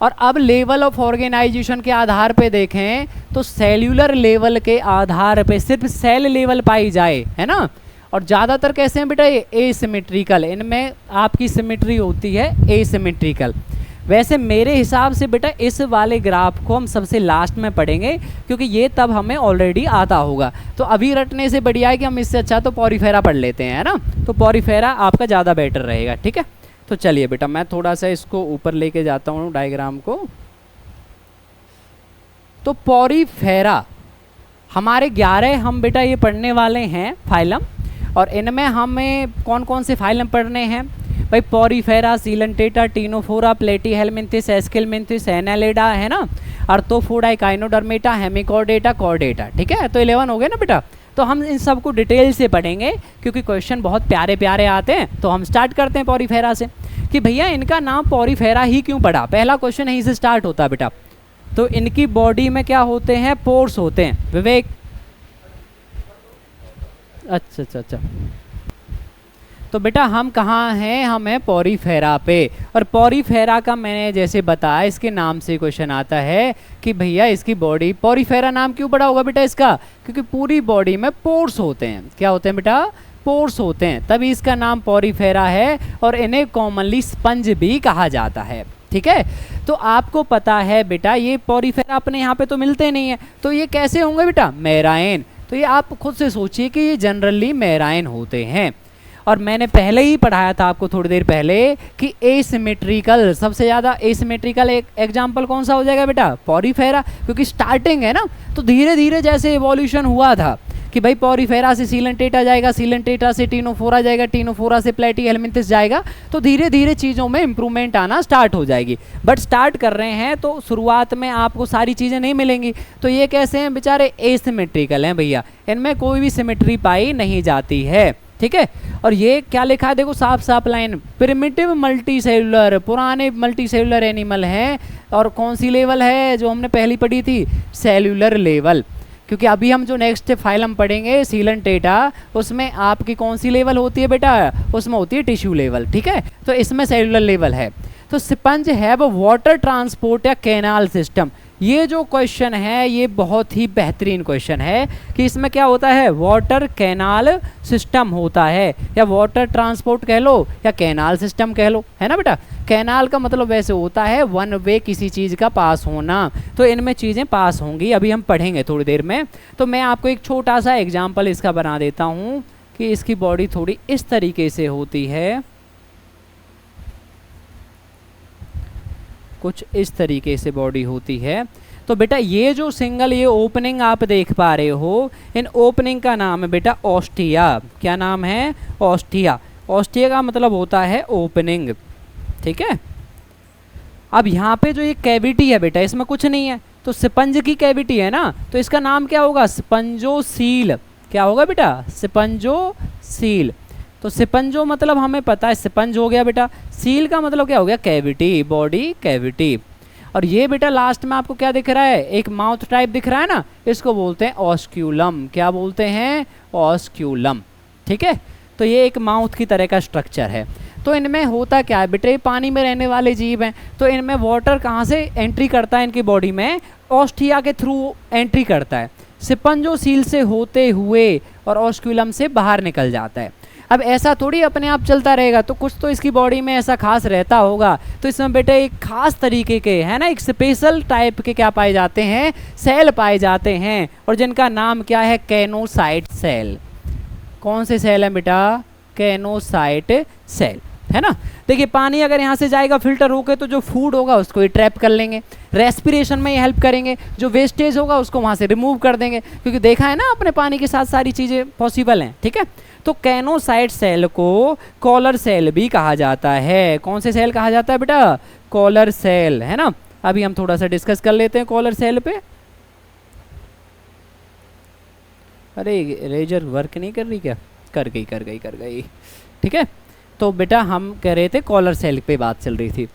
और अब लेवल ऑफ ऑर्गेनाइजेशन के आधार पे देखें तो सेल्यूलर लेवल के आधार पे सिर्फ सेल लेवल पाई जाए, है ना। और ज़्यादातर कैसे हैं बेटा, ये एसिमेट्रिकल, इनमें आपकी सिमेट्री होती है एसिमेट्रिकल। वैसे मेरे हिसाब से बेटा इस वाले ग्राफ को हम सबसे लास्ट में पढ़ेंगे, क्योंकि ये तब हमें ऑलरेडी आता होगा। तो अभी रटने से बढ़िया है कि हम इससे अच्छा तो पॉरीफेरा पढ़ लेते हैं, है ना। तो पॉरीफेरा आपका ज़्यादा बेटर रहेगा। ठीक है, तो चलिए बेटा मैं थोड़ा सा इसको ऊपर लेके जाता हूँ डायग्राम को। तो पॉरीफेरा हमारे 11 हम बेटा ये पढ़ने वाले हैं फाइलम। और इनमें हमें कौन कौन से फाइलम पढ़ने हैं भाई, पॉरीफेरा, सीलेंटेटा, टीनोफोरा, प्लेटीहेलमिंथिस, एस्किलमिंथिस, एनालिडा, है ना, अर्थोफोडा, काइनोडर्मेटा, हेमिकॉर्डेटा, कॉर्डेटा। ठीक है, तो 11 हो गए ना बेटा। तो हम इन सब को डिटेल से पढ़ेंगे क्योंकि क्वेश्चन बहुत प्यारे प्यारे आते हैं। तो हम स्टार्ट करते हैं पॉरीफेरा से कि भैया इनका नाम पॉरीफेरा ही क्यों पड़ा। पहला क्वेश्चन यहीं से स्टार्ट होता है बेटा। तो इनकी बॉडी में क्या होते हैं, पोर्स होते हैं। विवेक, अच्छा अच्छा अच्छा, तो बेटा हम कहाँ हैं, हम हैं पॉरीफेरा पे। और पॉरीफेरा का मैंने जैसे बताया इसके नाम से क्वेश्चन आता है कि भैया इसकी बॉडी, पॉरीफेरा नाम क्यों पड़ा होगा बेटा इसका, क्योंकि पूरी बॉडी में पोर्स होते हैं। क्या होते हैं बेटा, पोर्स होते हैं, तभी इसका नाम पॉरीफेरा है। और इन्हें कॉमनली स्पंज भी कहा जाता है। ठीक है, तो आपको पता है बेटा ये पॉरीफेरा अपने यहाँ पे तो मिलते नहीं है, तो ये कैसे होंगे बेटा, मेराइन। तो ये आप खुद से सोचिए कि ये जनरली मेराइन होते हैं। और मैंने पहले ही पढ़ाया था आपको थोड़ी देर पहले कि एसिमेट्रिकल, सबसे ज़्यादा एसिमेट्रिकल एक एग्जाम्पल कौन सा हो जाएगा बेटा, पॉरीफेरा। क्योंकि स्टार्टिंग है ना, तो धीरे धीरे जैसे इवोल्यूशन हुआ था, कि भाई पॉरीफेरा से सीलेंटेटा जाएगा, सीलेंटेटा से टीनोफोरा जाएगा, टीनोफोरा से प्लेटीहेलमिंथस जाएगा, तो धीरे धीरे चीज़ों में इंप्रूवमेंट आना स्टार्ट हो जाएगी। बट स्टार्ट कर रहे हैं तो शुरुआत में आपको सारी चीज़ें नहीं मिलेंगी। तो ये कैसे हैं बेचारे, एसिमेट्रिकल हैं भैया, इनमें कोई भी सिमेट्री पाई नहीं जाती है, ठीक है। और ये क्या लिखा है देखो साफ साफ लाइन, प्रिमिटिव मल्टी सेलुलर, पुराने मल्टी सेलुलर एनिमल हैं। और कौन सी लेवल है जो हमने पहली पढ़ी थी, सेलुलर लेवल, क्योंकि अभी हम जो नेक्स्ट फाइलम पढ़ेंगे सीलेंटेटा, उसमें आपकी कौन सी लेवल होती है बेटा, उसमें होती है टिश्यू लेवल, ठीक है। तो इसमें सेलुलर लेवल है। तो स्पंज हैव वाटर ट्रांसपोर्ट या कैनाल सिस्टम, ये जो क्वेश्चन है ये बहुत ही बेहतरीन क्वेश्चन है कि इसमें क्या होता है, वाटर कैनाल सिस्टम होता है, या वाटर ट्रांसपोर्ट कह लो या कैनाल सिस्टम कह लो, है ना बेटा। कैनाल का मतलब वैसे होता है वन वे किसी चीज़ का पास होना, तो इनमें चीज़ें पास होंगी, अभी हम पढ़ेंगे थोड़ी देर में। तो मैं आपको एक छोटा सा एग्जाम्पल इसका बना देता हूँ कि इसकी बॉडी थोड़ी इस तरीके से होती है, कुछ इस तरीके से बॉडी होती है। तो बेटा ये जो सिंगल ये ओपनिंग आप देख पा रहे हो, इन ओपनिंग का नाम है बेटा ऑस्टिया। क्या नाम है, ऑस्टिया। ऑस्टिया का मतलब होता है ओपनिंग, ठीक है। अब यहाँ पे जो ये कैविटी है बेटा, इसमें कुछ नहीं है, तो स्पंज की कैविटी है ना, तो इसका नाम क्या होगा, स्पंजोसील। क्या होगा बेटा, स्पंजोसील। तो स्पंजो मतलब हमें पता है स्पंज हो गया बेटा, सील का मतलब क्या हो गया, कैविटी, बॉडी कैविटी। और ये बेटा लास्ट में आपको क्या दिख रहा है, एक माउथ टाइप दिख रहा है ना, इसको बोलते हैं ऑस्क्यूलम। क्या बोलते हैं, ऑस्क्यूलम, ठीक है। तो ये एक माउथ की तरह का स्ट्रक्चर है। तो इनमें होता क्या है बेटा, ये पानी में रहने वाले जीव हैं, तो इनमें वाटर कहाँ से एंट्री करता है, इनकी बॉडी में ऑस्टिया के थ्रू एंट्री करता है, स्पंजोसील से होते हुए और ऑस्क्यूलम से बाहर निकल जाता है। अब ऐसा थोड़ी अपने आप चलता रहेगा, तो कुछ तो इसकी बॉडी में ऐसा खास रहता होगा। तो इसमें बेटे एक खास तरीके के है ना, एक स्पेशल टाइप के क्या पाए जाते हैं, सेल पाए जाते हैं, और जिनका नाम क्या है, कैनोसाइट सेल। कौन से सेल है बेटा, कैनोसाइट सेल, है ना। देखिए पानी अगर यहाँ से जाएगा फिल्टर होकर, तो जो फूड होगा उसको ये ट्रैप कर लेंगे, रेस्पिरेशन में ये हेल्प करेंगे, जो वेस्टेज होगा उसको वहाँ से रिमूव कर देंगे, क्योंकि देखा है ना अपने पानी के साथ सारी चीज़ें पॉसिबल हैं, ठीक है। तो कैनोसाइट सेल को कॉलर सेल भी कहा जाता है। कौन से सेल कहा जाता है बेटा, कॉलर सेल, है ना। अभी हम थोड़ा सा डिस्कस कर लेते हैं कॉलर सेल पे। अरे रेजर वर्क नहीं कर रही क्या, कर गई, ठीक है। तो बेटा हम कह रहे थे कॉलर सेल पे बात चल रही थी।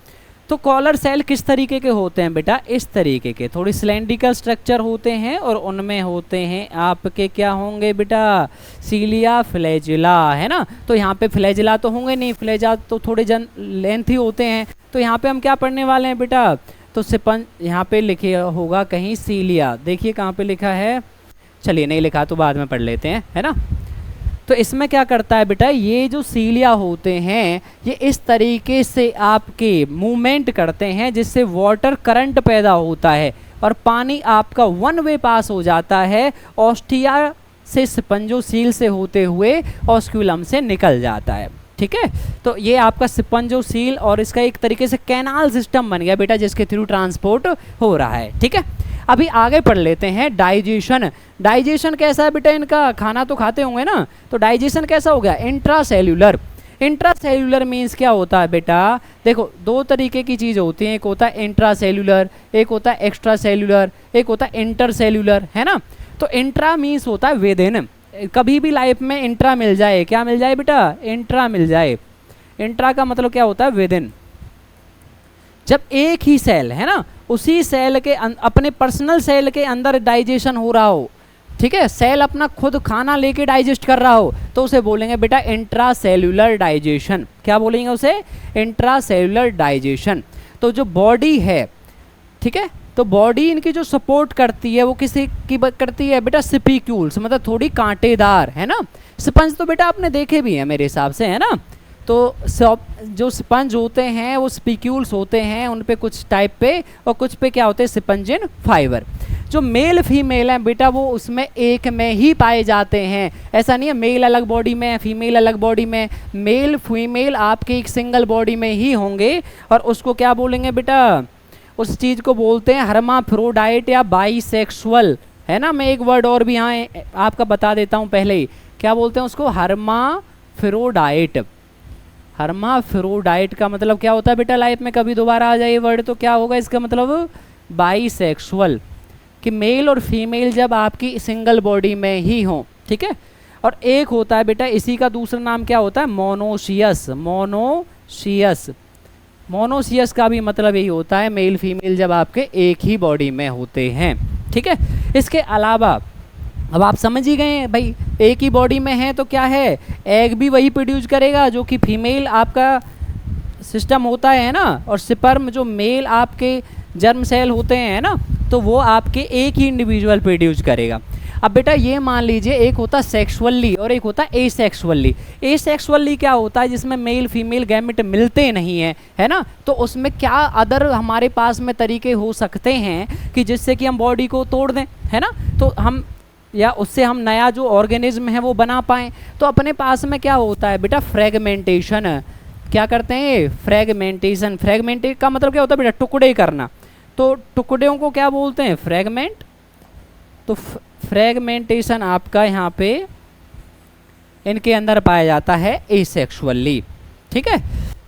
तो कॉलर सेल किस तरीके के होते हैं बेटा, इस तरीके के, थोड़ी सिलेंड्रिकल स्ट्रक्चर होते हैं, और उनमें होते हैं आपके क्या होंगे बेटा, सीलिया, फ्लैजिला, है ना। तो यहाँ पे फ्लैजिला तो होंगे नहीं, फ्लैजिला तो थोड़े लेंथी होते हैं। तो यहाँ पे हम क्या पढ़ने वाले हैं बेटा, तो स्पंज यहाँ पे लिखे होगा कहीं सीलिया, देखिए कहाँ पे लिखा है, चलिए नहीं लिखा तो बाद में पढ़ लेते हैं, है ना। तो इसमें क्या करता है बेटा, ये जो सीलिया होते हैं ये इस तरीके से आपके मूवमेंट करते हैं, जिससे वाटर करंट पैदा होता है और पानी आपका वन वे पास हो जाता है, ऑस्टिया से स्पंजोसील से होते हुए ऑस्क्यूलम से निकल जाता है, ठीक है। तो ये आपका स्पंजोसील और इसका एक तरीके से कैनाल सिस्टम बन गया बेटा, जिसके थ्रू ट्रांसपोर्ट हो रहा है, ठीक है। अभी आगे पढ़ लेते हैं डाइजेशन। डाइजेशन कैसा है बेटा इनका, खाना तो खाते होंगे ना, तो डाइजेशन कैसा हो गया, इंट्रासेल्यूलर। इंट्रासेल्यूलर मीन्स क्या होता है बेटा, देखो दो तरीके की चीज़ होती है, एक होता है इंट्रासेल्यूलर, एक होता है एक्स्ट्रा सेल्यूलर, एक होता है इंटरसेल्यूलर, है ना। तो इंट्रा मीन्स होता है विद इन, कभी भी लाइफ में इंट्रा मिल जाए, क्या मिल जाए बेटा, इंट्रा मिल जाए। इंट्रा का मतलब क्या होता है, विद इन। जब एक ही सेल है ना, उसी सेल के अपने पर्सनल सेल के अंदर डाइजेशन हो रहा हो, ठीक है, सेल अपना खुद खाना लेके डाइजेस्ट कर रहा हो, तो उसे बोलेंगे बेटा इंट्रा सेल्यूलर डाइजेशन। क्या बोलेंगे उसे, इंट्रा सेल्यूलर डाइजेशन। तो जो बॉडी है, ठीक है, तो बॉडी इनकी जो सपोर्ट करती है वो किसी की करती है बेटा, स्पिक्यूल्स, मतलब थोड़ी कांटेदार, है ना। स्पंज तो बेटा आपने देखे भी है मेरे हिसाब से, है ना। तो जो स्पंज होते हैं वो स्पिक्यूल्स होते हैं, उन पे कुछ टाइप पे और कुछ पे क्या होते हैं, स्पंजिन फाइबर। जो मेल फीमेल है बेटा वो उसमें एक में ही पाए जाते हैं, ऐसा नहीं है मेल अलग बॉडी में फीमेल अलग बॉडी में, मेल फीमेल आपके एक सिंगल बॉडी में ही होंगे। और उसको क्या बोलेंगे बेटा, उस चीज़ को बोलते हैं हर्माफ्रोडाइट या बाईसेक्सुअल, है ना। मैं एक वर्ड और भी यहाँ आपका बता देता हूँ पहले ही, क्या बोलते हैं उसको, हर्माफ्रोडाइट। हर्माफ्रोडाइट का मतलब क्या होता है बेटा, लाइफ में कभी दोबारा आ जाए ये वर्ड तो क्या होगा इसका मतलब, बाईसेक्सुअल, कि मेल और फीमेल जब आपकी सिंगल बॉडी में ही हो, ठीक है। और एक होता है बेटा, इसी का दूसरा नाम क्या होता है, मोनोसियस। मोनोसियस, मोनोसियस का भी मतलब यही होता है, मेल फीमेल जब आपके एक ही बॉडी में होते हैं, ठीक है। इसके अलावा अब आप समझ ही गए हैं भाई, एक ही बॉडी में है तो क्या है, एग भी वही प्रोड्यूस करेगा जो कि फीमेल आपका सिस्टम होता है ना, और स्पर्म जो मेल आपके जर्म सेल होते हैं ना, तो वो आपके एक ही इंडिविजुअल प्रोड्यूस करेगा। अब बेटा ये मान लीजिए एक होता सेक्सुअली और एक होता एसेक्सुअली। एसेक्सुअली क्या होता है, जिसमें मेल फीमेल गैमेट मिलते नहीं हैं, है ना। तो उसमें क्या अदर हमारे पास में तरीके हो सकते हैं कि जिससे कि हम बॉडी को तोड़ दें, है ना, तो हम या उससे हम नया जो ऑर्गेनिज्म है वो बना पाएँ। तो अपने पास में क्या होता है बेटा, फ्रेगमेंटेशन। क्या करते हैं, फ्रेगमेंटेशन। फ्रेगमेंटेशन का मतलब क्या होता है बेटा, टुकड़े करना। तो टुकड़ों को क्या बोलते हैं, फ्रेगमेंट। तो फ्रेगमेंटेशन आपका यहाँ पे इनके अंदर पाया जाता है एसेक्सुअली, ठीक है।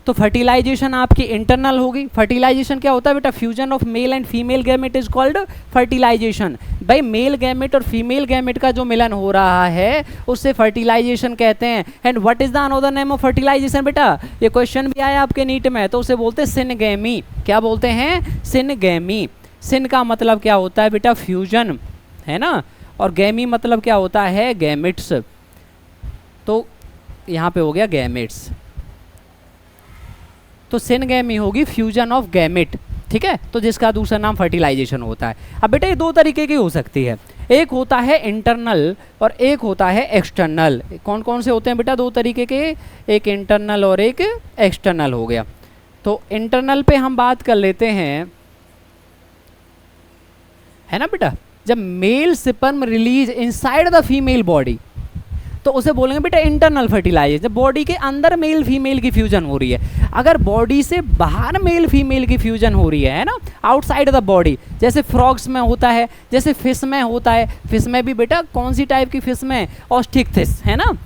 तो फर्टिलाइजेशन आपकी इंटरनल होगी। फर्टिलाइजेशन क्या होता है बेटा, fusion of male and female gamete is called fertilisation. भाई मेल गैमेट और फीमेल गैमेट का जो मिलन हो रहा है उससे फर्टिलाइजेशन कहते हैं। And what is the another name of fertilisation बेटा, ये क्वेश्चन भी आया आपके नीट में, तो उसे बोलते हैं सिनगैमी। क्या बोलते हैं, सिनगैमी। सिन का मतलब क्या होता है बेटा, फ्यूजन, है ना, और गैमी मतलब क्या होता है, गैमेट्स। तो यहाँ पे हो गया गैमेट्स, तो सिनगैमी होगी फ्यूजन ऑफ गैमेट, ठीक है। तो जिसका दूसरा नाम फर्टिलाइजेशन होता है। अब बेटा ये दो तरीके की हो सकती है, एक होता है इंटरनल और एक होता है एक्सटर्नल। कौन कौन से होते हैं बेटा, दो तरीके के, एक इंटरनल और एक एक्सटर्नल हो गया। तो इंटरनल पे हम बात कर लेते हैं, है ना बेटा, जब mail sperm release inside the female body तो उसे बोलेंगे बेटा इंटरनल फर्टिलाइजेशन। जब बॉडी के अंदर मेल फीमेल की फ्यूजन हो रही है। अगर बॉडी से बाहर मेल फीमेल की फ्यूजन हो रही है ना, आउटसाइड द बॉडी, जैसे फ्रॉग्स में होता है, जैसे फिश में होता है। फिश में भी बेटा कौन सी टाइप की फिश में, ऑस्टिकथिस, है ना।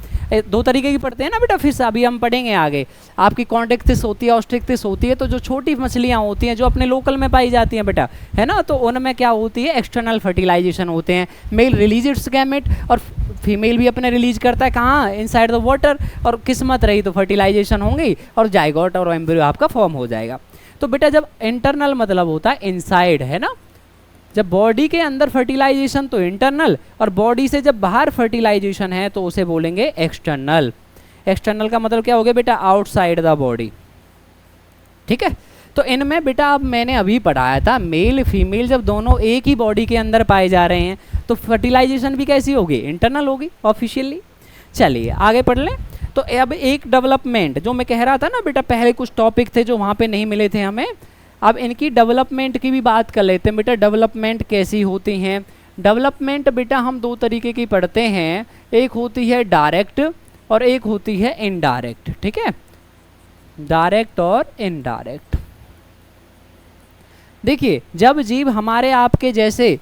दो तरीके की पढ़ते हैं ना बेटा फिश, अभी हम पढ़ेंगे आगे। आपकी कॉन्टेक्थिस होती है, ऑस्ट्रिक्थिस होती है। तो जो छोटी मछलियाँ होती हैं जो अपने लोकल में पाई जाती हैं बेटा, है ना, तो उनमें क्या होती है, एक्सटर्नल फर्टिलाइजेशन होते हैं। मेल रिलीज इट्स गैमेट और फीमेल भी अपने रिलीज करता है, कहाँ, इनसाइड द वाटर। और किस्मत रही तो फर्टिलाइजेशन होंगी और जाइगोट और एम्ब्रियो आपका फॉर्म हो जाएगा। तो बेटा जब इंटरनल मतलब होता है इनसाइड, है ना, जब बॉडी के अंदर फर्टिलाइजेशन तो इंटरनल, और बॉडी से जब बाहर फर्टिलाइजेशन है तो उसे बोलेंगे एक्सटर्नल। एक्सटर्नल का मतलब क्या हो गया बेटा, आउटसाइड द बॉडी, ठीक है। तो इनमें बेटा अब मैंने अभी पढ़ाया था, मेल फीमेल जब दोनों एक ही बॉडी के अंदर पाए जा रहे हैं तो फर्टिलाइजेशन भी कैसी होगी, इंटरनल होगी ऑफिशियली। चलिए आगे पढ़ लें। तो अब एक डेवलपमेंट जो मैं कह रहा था ना बेटा, पहले कुछ टॉपिक थे जो वहाँ पे नहीं मिले थे हमें, अब इनकी डेवलपमेंट की भी बात कर लेते हैं बेटा। डेवलपमेंट कैसी होती हैं, डेवलपमेंट बेटा हम दो तरीके की पढ़ते हैं, एक होती है डायरेक्ट और एक होती है इनडायरेक्ट, ठीक है, डायरेक्ट और इनडायरेक्ट। देखिए जब जीव हमारे आपके जैसे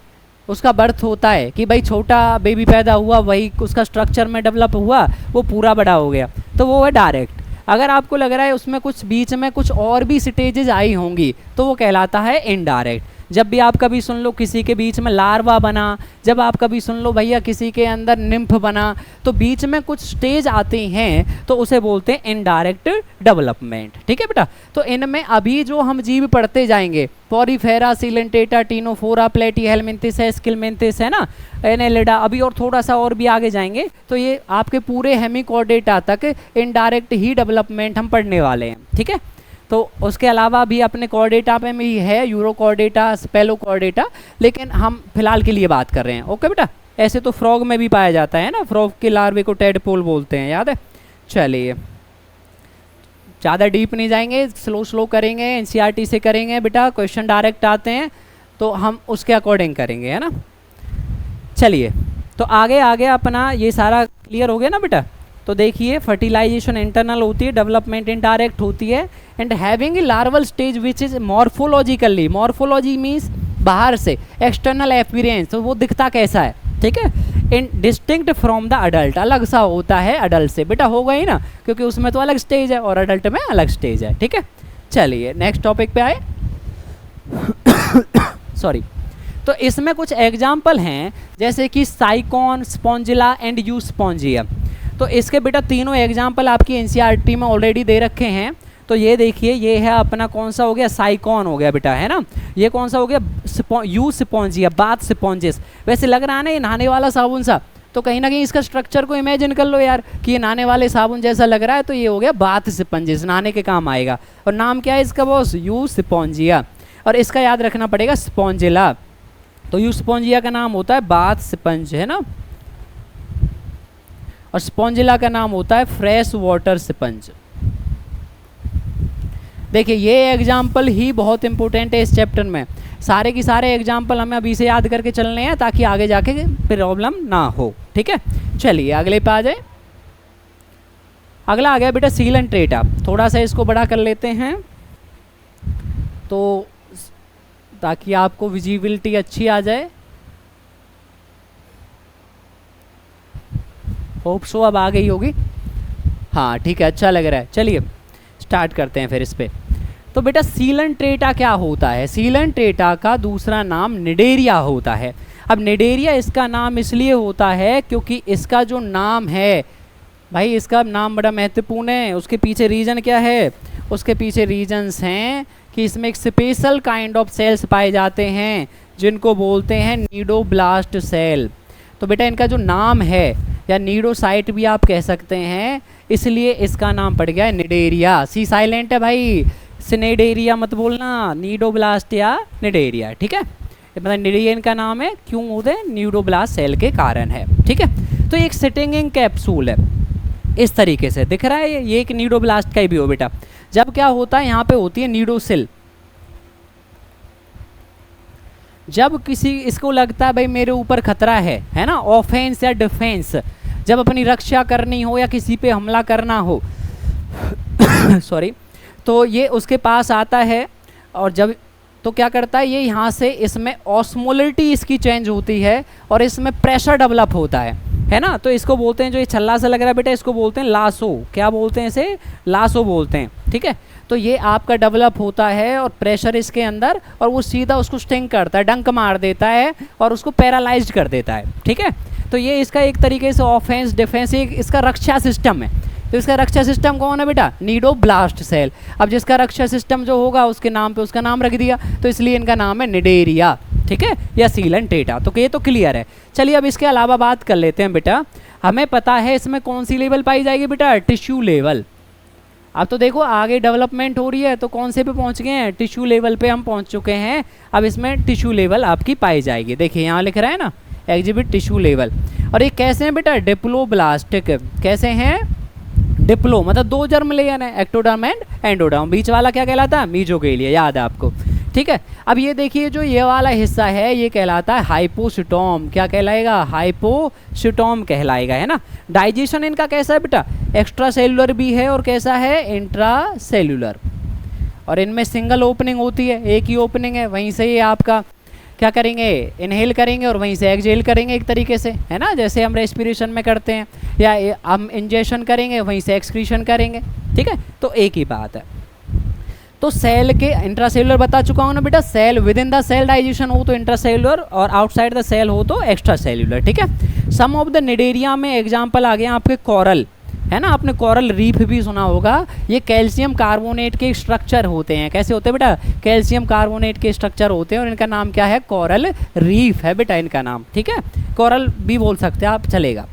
उसका बर्थ होता है कि भाई छोटा बेबी पैदा हुआ, वही उसका स्ट्रक्चर में डेवलप हुआ, वो पूरा बड़ा हो गया, तो वो है डायरेक्ट। अगर आपको लग रहा है उसमें कुछ बीच में कुछ और भी स्टेजेस आई होंगी तो वो कहलाता है इनडायरेक्ट। जब भी आप कभी सुन लो किसी के बीच में लार्वा बना, जब आप कभी सुन लो भैया किसी के अंदर निम्फ बना, तो बीच में कुछ स्टेज आती हैं तो उसे बोलते हैं इनडायरेक्ट डेवलपमेंट, ठीक है बेटा। तो इनमें अभी जो हम जीव पढ़ते जाएंगे, पॉरीफेरा, सिलेंटेटा, टीनोफोरा, प्लेटीहेलमिंथिस है, स्किलमिंथिस है ना, एनेलिडा, अभी और थोड़ा सा और भी आगे जाएंगे तो ये आपके पूरे हेमिकॉर्डेटा तक इनडायरेक्ट ही डेवलपमेंट हम पढ़ने वाले हैं, ठीक है। तो उसके अलावा भी अपने कॉर्डेटा पे भी है, यूरोकॉर्डेटा, स्पेलोकॉर्डेटा, लेकिन हम फिलहाल के लिए बात कर रहे हैं, ओके बेटा। ऐसे तो फ्रॉग में भी पाया जाता है ना, फ्रॉग के लार्वे को टेडपोल बोलते हैं, याद है। चलिए ज़्यादा डीप नहीं जाएंगे, स्लो स्लो करेंगे, एनसीईआरटी से करेंगे बेटा। क्वेश्चन डायरेक्ट आते हैं तो हम उसके अकॉर्डिंग करेंगे, है ना। चलिए तो आगे आगे अपना ये सारा क्लियर हो गया ना बेटा। तो देखिए फर्टिलाइजेशन इंटरनल होती है, डेवलपमेंट इनडायरेक्ट होती है, and having a larval stage which is morphologically, morphology means बाहर से, एक्सटर्नल अपीयरेंस, तो वो दिखता कैसा है, ठीक है। इन डिस्टिंक्ट फ्रॉम द अडल्ट, अलग सा होता है अडल्ट से, बेटा होगा ही ना, क्योंकि उसमें तो अलग स्टेज है और अडल्ट में अलग स्टेज है, ठीक है। चलिए नेक्स्ट टॉपिक पे आए। सॉरी। तो इसमें कुछ एग्जाम्पल हैं, जैसे कि साइकॉन, स्पॉन्जिला एंड यूस्पोंजिया। तो इसके बेटा तीनों एग्जाम्पल आपकी एनसीईआरटी में ऑलरेडी दे रखे हैं। तो ये देखिए, ये है अपना कौन सा हो गया, साइकॉन हो गया बेटा, है ना। ये कौन सा हो गया, यूस्पोंजिया, बाथ स्पॉन्जेस। वैसे लग रहा है ना ये नहाने वाला साबुन सा, तो कहीं ना कहीं इसका स्ट्रक्चर को इमेजिन कर लो यार कि ये नहाने वाले साबुन जैसा लग रहा है, तो ये हो गया बाथ स्पंजेस, नहाने के काम आएगा। और नाम क्या है इसका बॉस, यूस्पोंजिया। और इसका याद रखना पड़ेगा स्पॉन्जिला। तो यूस्पोंजिया का नाम होता है बाथ स्पंज, है ना, और स्पॉन्जिला का नाम होता है फ्रेश वाटर स्पंज। देखिए ये एग्जाम्पल ही बहुत इंपॉर्टेंट है इस चैप्टर में। सारे की सारे एग्जाम्पल हमें अभी से याद करके चलने हैं ताकि आगे जाके प्रॉब्लम ना हो, ठीक है। चलिए अगले पे आ जाए। अगला आ गया बेटा सील एंड ट्रेटा। थोड़ा सा इसको बड़ा कर लेते हैं तो ताकि आपको विजिबिलिटी अच्छी आ जाए। होप सो अब आ गई होगी, हाँ ठीक है, अच्छा लग रहा है। चलिए स्टार्ट करते हैं फिर इस पे। तो बेटा सीलन ट्रेटा क्या होता है, सीलन ट्रेटा का दूसरा नाम निडेरिया होता है। अब निडेरिया इसका नाम इसलिए होता है क्योंकि इसका जो नाम है भाई, इसका नाम बड़ा महत्वपूर्ण है। उसके पीछे रीज़न क्या है, उसके पीछे रीजन्स हैं कि इसमें एक स्पेशल काइंड ऑफ सेल्स पाए जाते हैं जिनको बोलते हैं नीडोब्लास्ट सेल। तो बेटा इनका जो नाम है, या नीडोसाइट भी आप कह सकते हैं, इसलिए इसका नाम पड़ गया है निडेरिया। सी साइलेंट है भाई, सिनेडेरिया मत बोलना, नीडोब्लास्ट या निडेरिया, ठीक है। मतलब निडेरिया इनका नाम है, क्यों होते हैं, न्यूडोब्लास्ट सेल के कारण है, ठीक है। तो एक सिटिंगिंग कैप्सूल है, इस तरीके से दिख रहा है। ये एक नीडोब्लास्ट का ही भी हो बेटा। जब क्या होता है, यहाँ पे होती है नीडोसिल। जब किसी इसको लगता है भाई मेरे ऊपर खतरा है ना, ऑफेंस या डिफेंस, जब अपनी रक्षा करनी हो या किसी पे हमला करना हो सॉरी, तो ये उसके पास आता है। और जब तो क्या करता है ये, यहाँ से इसमें ऑस्मोलिटी इसकी चेंज होती है और इसमें प्रेशर डेवलप होता है ना। तो इसको बोलते हैं, जो ये छल्ला सा लग रहा है बेटा, इसको बोलते हैं लासो। क्या बोलते हैं इसे, लासो बोलते हैं, ठीक है। तो ये आपका डेवलप होता है और प्रेशर इसके अंदर, और वो सीधा उसको स्टिंग करता है, डंक मार देता है और उसको पैरालाइज्ड कर देता है, ठीक है। तो ये इसका एक तरीके से ऑफेंस डिफेंस, इसका रक्षा सिस्टम है। तो इसका रक्षा सिस्टम कौन है बेटा, नीडोब्लास्ट सेल। अब जिसका रक्षा सिस्टम जो होगा उसके नाम पे उसका नाम रख दिया, तो इसलिए इनका नाम है निडेरिया, ठीक है, या सीलन ट्रेटा। तो ये तो क्लियर है। चलिए अब इसके अलावा बात कर लेते हैं बेटा। हमें पता है इसमें कौन सी लेवल पाई जाएगी बेटा, टिश्यू लेवल। अब तो देखो आगे डेवलपमेंट हो रही है, तो कौन से पे पहुंच गए हैं, टिश्यू लेवल पे हम पहुंच चुके हैं। अब इसमें टिश्यू लेवल आपकी पाई जाएगी। देखिए यहाँ लिख रहा है ना, एग्जिबिट टिश्यू लेवल। और ये कैसे हैं बेटा, डिप्लोब्लास्टिक। कैसे हैं, डिप्लो मतलब दो जर्म लेयर है, एक्टोडर्म एंड एंडोडर्म। बीच वाला क्या कहलाता है, मीजोगेलिया, याद है आपको, ठीक है। अब ये देखिए जो ये वाला हिस्सा है ये कहलाता है हाइपोसिटोम। क्या कहलाएगा, हाइपोसिटोम कहलाएगा, है ना। डाइजेशन इनका कैसा है बेटा, एक्स्ट्रा सेलुलर भी है और कैसा है, इंट्रा सेलुलर। और इनमें सिंगल ओपनिंग होती है, एक ही ओपनिंग है, वहीं से ये आपका क्या करेंगे, इनहेल करेंगे और वहीं से एक्सहेल करेंगे एक तरीके से, है ना, जैसे हम रेस्पिरेशन में करते हैं, या हम इंजेक्शन करेंगे वहीं से एक्सक्रीशन करेंगे, ठीक है। तो एक ही बात है। तो सेल के इंट्रासेलुलर बता चुका हूँ ना बेटा, cell within the cell digestion हो तो इंट्रासेलुलर और आउटसाइड द सेल हो तो एक्स्ट्रा सेलुलर, ठीक है। सम ऑफ द निडेरिया में एग्जाम्पल आ गए आपके कोरल, है ना, आपने कोरल रीफ भी सुना होगा। ये कैल्शियम कार्बोनेट के स्ट्रक्चर होते हैं। कैसे होते हैं बेटा, कैल्शियम कार्बोनेट के स्ट्रक्चर होते हैं और इनका नाम क्या है, कोरल रीफ है बेटा इनका नाम, ठीक है। कोरल भी बोल सकते हैं आप, चलेगा।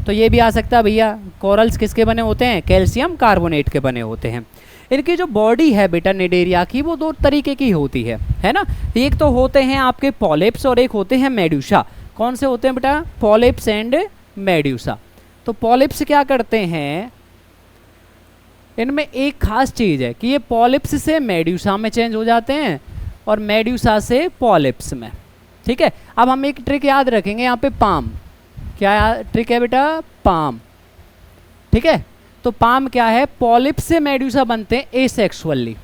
तो ये भी आ सकता है भैया, कोरल्स किसके बने होते हैं, कैल्शियम कार्बोनेट के बने होते हैं। इनकी जो बॉडी है बेटा निडेरिया की, वो दो तरीके की होती है ना। एक तो होते हैं आपके पॉलिप्स और एक होते हैं मेड्यूसा। कौन से होते हैं बेटा, पॉलिप्स एंड मेड्यूसा। तो पॉलिप्स क्या करते हैं, इनमें एक खास चीज़ है कि ये पॉलिप्स से मेड्यूसा में चेंज हो जाते हैं और मेड्यूसा से पॉलिप्स में, ठीक है। अब हम एक ट्रिक याद रखेंगे यहाँ पे, पाम। क्या ट्रिक है बेटा, पाम, ठीक है। तो पाम क्या है, पॉलिप्स से मेड्यूसा बनते हैं एसेक्सुअली,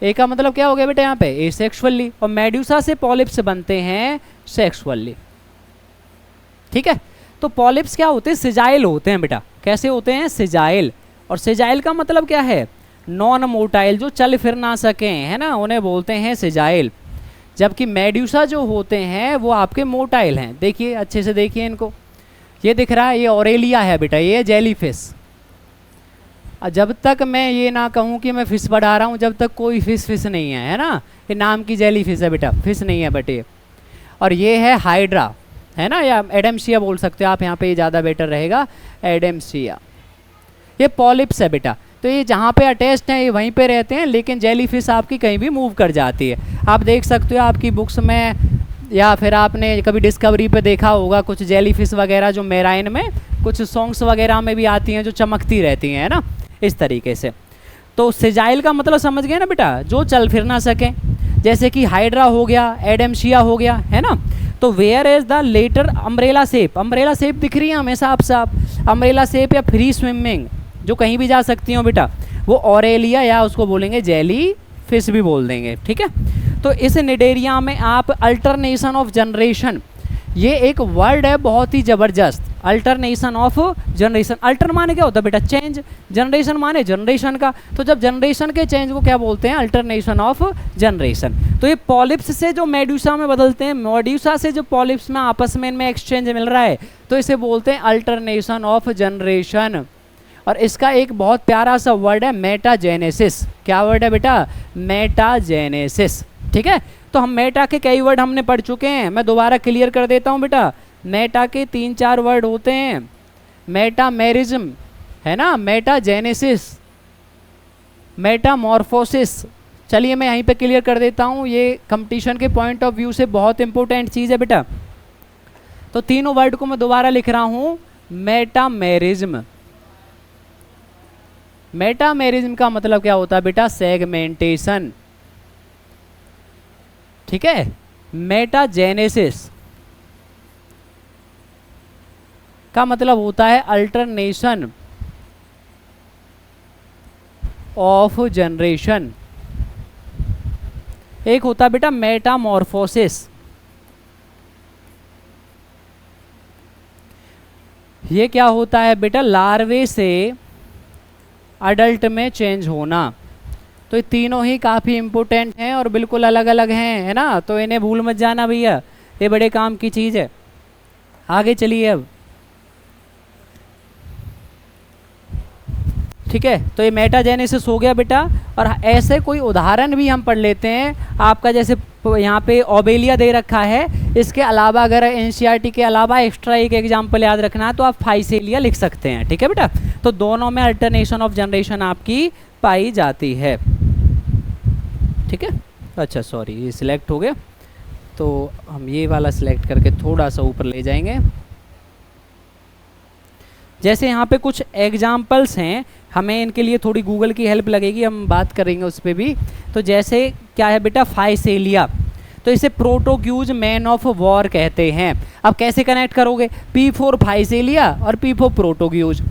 ए का मतलब क्या हो गया बेटा यहाँ पे एसेक्सुअली, और मेड्यूसा से पॉलिप्स बनते हैं सेक्सुअली। ठीक है, तो पॉलिप्स क्या होते हैं, सिजाइल होते हैं बेटा। कैसे होते हैं, सिजाइल। और सिजाइल का मतलब क्या है, नॉन मोटाइल, जो चल फिर ना सकें, है ना, उन्हें बोलते हैं सिजाइल। जबकि मेड्यूसा जो होते हैं वो आपके मोटाइल हैं। देखिए अच्छे से देखिए इनको, ये दिख रहा है, ये ऑरेलिया है बेटा, ये जेली फिश। जब तक मैं ये ना कहूँ कि मैं फिश बढ़ा रहा हूँ, जब तक कोई फिश नहीं है ना, ये नाम की जेली फिश है बेटा, फिश नहीं है बट ये। और ये है हाइड्रा, है ना, या एडेम्सिया बोल सकते हो आप, यहाँ पे ये ज़्यादा बेटर रहेगा, एडेम्सिया। ये पॉलिप्स है बेटा, तो ये जहाँ पे अटैच्ड हैं ये वहीं पे रहते हैं, लेकिन जेली फिश आपकी कहीं भी मूव कर जाती है। आप देख सकते हो आपकी बुक्स में, या फिर आपने कभी डिस्कवरी पे देखा होगा कुछ जेली फिश वगैरह जो मेराइन में कुछ सॉन्ग्स वगैरह में भी आती हैं, जो चमकती रहती हैं, है ना, इस तरीके से। तो सिजाइल का मतलब समझ गए ना बेटा, जो चल फिर ना सकें, जैसे कि हाइड्रा हो गया, एडेम्सिया हो गया, है ना। तो where is the later umbrella shape, umbrella shape दिख रही है हमें साफ साफ, अम्ब्रेला शेप या फ्री स्विमिंग, जो कहीं भी जा सकती हो बेटा, वो ऑरेलिया या उसको बोलेंगे जेली फिश भी बोल देंगे। ठीक है, तो इस निडेरिया में आप अल्टरनेशन ऑफ जनरेशन, ये एक वर्ड है बहुत ही ज़बरदस्त, अल्टरनेशन ऑफ जनरेशन। अल्टर माने क्या होता है बेटा, चेंज, जनरेशन माने जनरेशन का, तो जब जनरेशन के चेंज को क्या बोलते हैं, अल्टरनेशन ऑफ जनरेशन। तो ये पॉलिप्स से जो मेड्यूसा में बदलते हैं, मेड्यूसा से जो पॉलिप्स में आपस में इनमें एक्सचेंज मिल रहा है, तो इसे बोलते हैं अल्टरनेशन ऑफ जनरेशन। और इसका एक बहुत प्यारा सा वर्ड है मेटाजेनेसिस। क्या वर्ड है बेटा, मेटाजेनेसिस। ठीक है, तो हम मेटा के कई वर्ड हमने पढ़ चुके हैं, मैं दोबारा क्लियर कर देता हूँ बेटा। मेटा के 3-4 वर्ड होते हैं, मेटामेरिज्म, है ना, मेटाजेनेसिस, मेटामॉर्फोसिस। चलिए मैं यहीं पे क्लियर कर देता हूँ, ये कंपटीशन के पॉइंट ऑफ व्यू से बहुत इंपॉर्टेंट चीज़ है बेटा। तो तीनों वर्ड को मैं दोबारा लिख रहा हूँ, मेटामेरिज्म। मेटामेरिज्म का मतलब क्या होता है बेटा, सेगमेंटेशन। ठीक है, मेटाजेनेसिस का मतलब होता है अल्टरनेशन ऑफ जनरेशन। एक होता है बेटा मेटामॉर्फोसिस, ये क्या होता है बेटा, लार्वे से अडल्ट में चेंज होना। तो ये तीनों ही काफ़ी इम्पोर्टेंट हैं और बिल्कुल अलग अलग हैं, है ना, तो इन्हें भूल मत जाना भैया, ये बड़े काम की चीज़ है। आगे चलिए अब। ठीक है, तो ये मेटाजेनेसिस हो गया बेटा। और ऐसे कोई उदाहरण भी हम पढ़ लेते हैं आपका, जैसे यहाँ पे ओबेलिया दे रखा है, इसके अलावा अगर एनसीईआरटी के अलावा एक्स्ट्रा एक एग्जाम्पल याद रखना है तो आप फाइसेलिया लिख सकते हैं। ठीक है बेटा, तो दोनों में अल्टरनेशन ऑफ जनरेशन आपकी पाई जाती है। ठीक है, अच्छा सॉरी ये सिलेक्ट हो गया, तो हम ये वाला सिलेक्ट करके थोड़ा सा ऊपर ले जाएंगे। जैसे यहाँ पे कुछ एग्जाम्पल्स हैं, हमें इनके लिए थोड़ी गूगल की हेल्प लगेगी, हम बात करेंगे उस पर भी। तो जैसे क्या है बेटा, फाइसेलिया, तो इसे प्रोटोग्यूज मैन ऑफ वॉर कहते हैं। अब कैसे कनेक्ट करोगे, P4 फाइसेलिया और P4 प्रोटोग्यूज।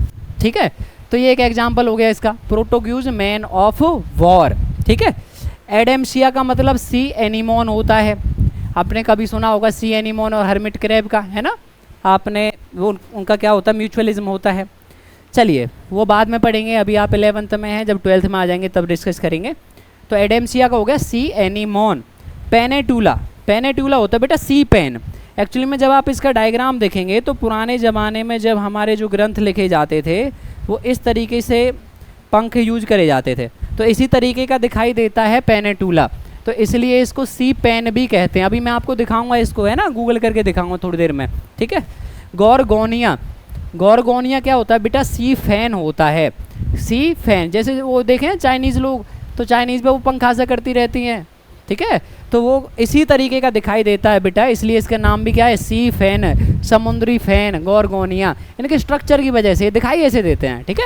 ठीक है, तो ये एक एग्जाम्पल हो गया इसका, प्रोटोग्यूज मैन ऑफ वॉर। ठीक है, एडेम्सिया का मतलब सी एनिमोन होता है, आपने कभी सुना होगा सी एनिमोन और हर्मिट क्रैब का, है ना, आपने वो उनका क्या होता है, म्यूचुअलिज्म होता है। चलिए वो बाद में पढ़ेंगे, अभी आप 11th में हैं, जब 12th में आ जाएंगे तब डिस्कस करेंगे। तो एडेम्सिया का हो गया सी एनिमोन। पेनेटूला, पेनेटूला होता है बेटा सी पेन। एक्चुअली में जब आप इसका डायग्राम देखेंगे तो पुराने ज़माने में जब हमारे जो ग्रंथ लिखे जाते थे वो इस तरीके से पंख यूज करे जाते थे, तो इसी तरीके का दिखाई देता है पेनेटूला, तो इसलिए इसको सी पेन भी कहते हैं। अभी मैं आपको दिखाऊंगा इसको, है ना, गूगल करके दिखाऊंगा थोड़ी देर में। ठीक है, गॉर्गोनिया, गॉर्गोनिया क्या होता है बेटा, सी फैन होता है, सी फैन। जैसे वो देखें चाइनीज़ लोग, तो चाइनीज़ पे वो पंखा सा करती रहती हैं, ठीक है, तो वो इसी तरीके का दिखाई देता है बेटा, इसलिए इसका नाम भी क्या है, सी फैन, समुद्री फैन, गॉर्गोनिया। इनके स्ट्रक्चर की वजह से दिखाई ऐसे देते हैं। ठीक है,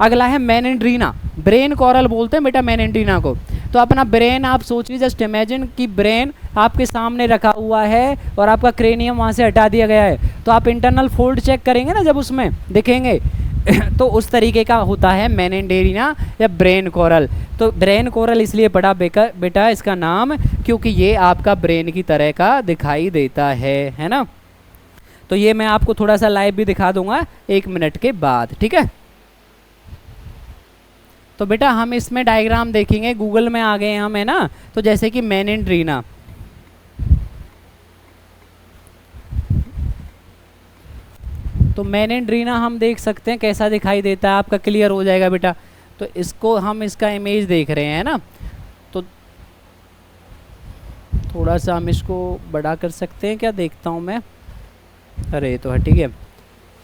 अगला है मेनेंड्रीना, ब्रेन कोरल बोलते हैं बेटा मेनेंड्रीना को। तो अपना ब्रेन आप सोचिए, जस्ट इमेजिन कि ब्रेन आपके सामने रखा हुआ है और आपका क्रेनियम वहाँ से हटा दिया गया है, तो आप इंटरनल फोल्ड चेक करेंगे ना, जब उसमें देखेंगे तो उस तरीके का होता है मेनेंडेरिना या ब्रेन कोरल। तो ब्रेन कोरल इसलिए पड़ा बेटा इसका नाम, क्योंकि ये आपका ब्रेन की तरह का दिखाई देता है ना। तो ये मैं आपको थोड़ा सा लाइव भी दिखा दूंगा 1 मिनट के बाद, ठीक है। तो बेटा हम इसमें डायग्राम देखेंगे, गूगल में आ गए हम, है ना। तो जैसे कि मेनेंड्रीना, तो मेनेंड्रीना हम देख सकते हैं कैसा दिखाई देता है, आपका क्लियर हो जाएगा बेटा। तो इसको हम इसका इमेज देख रहे हैं ना, तो थोड़ा सा हम इसको बड़ा कर सकते हैं क्या, देखता हूँ मैं। अरे तो ठीक है,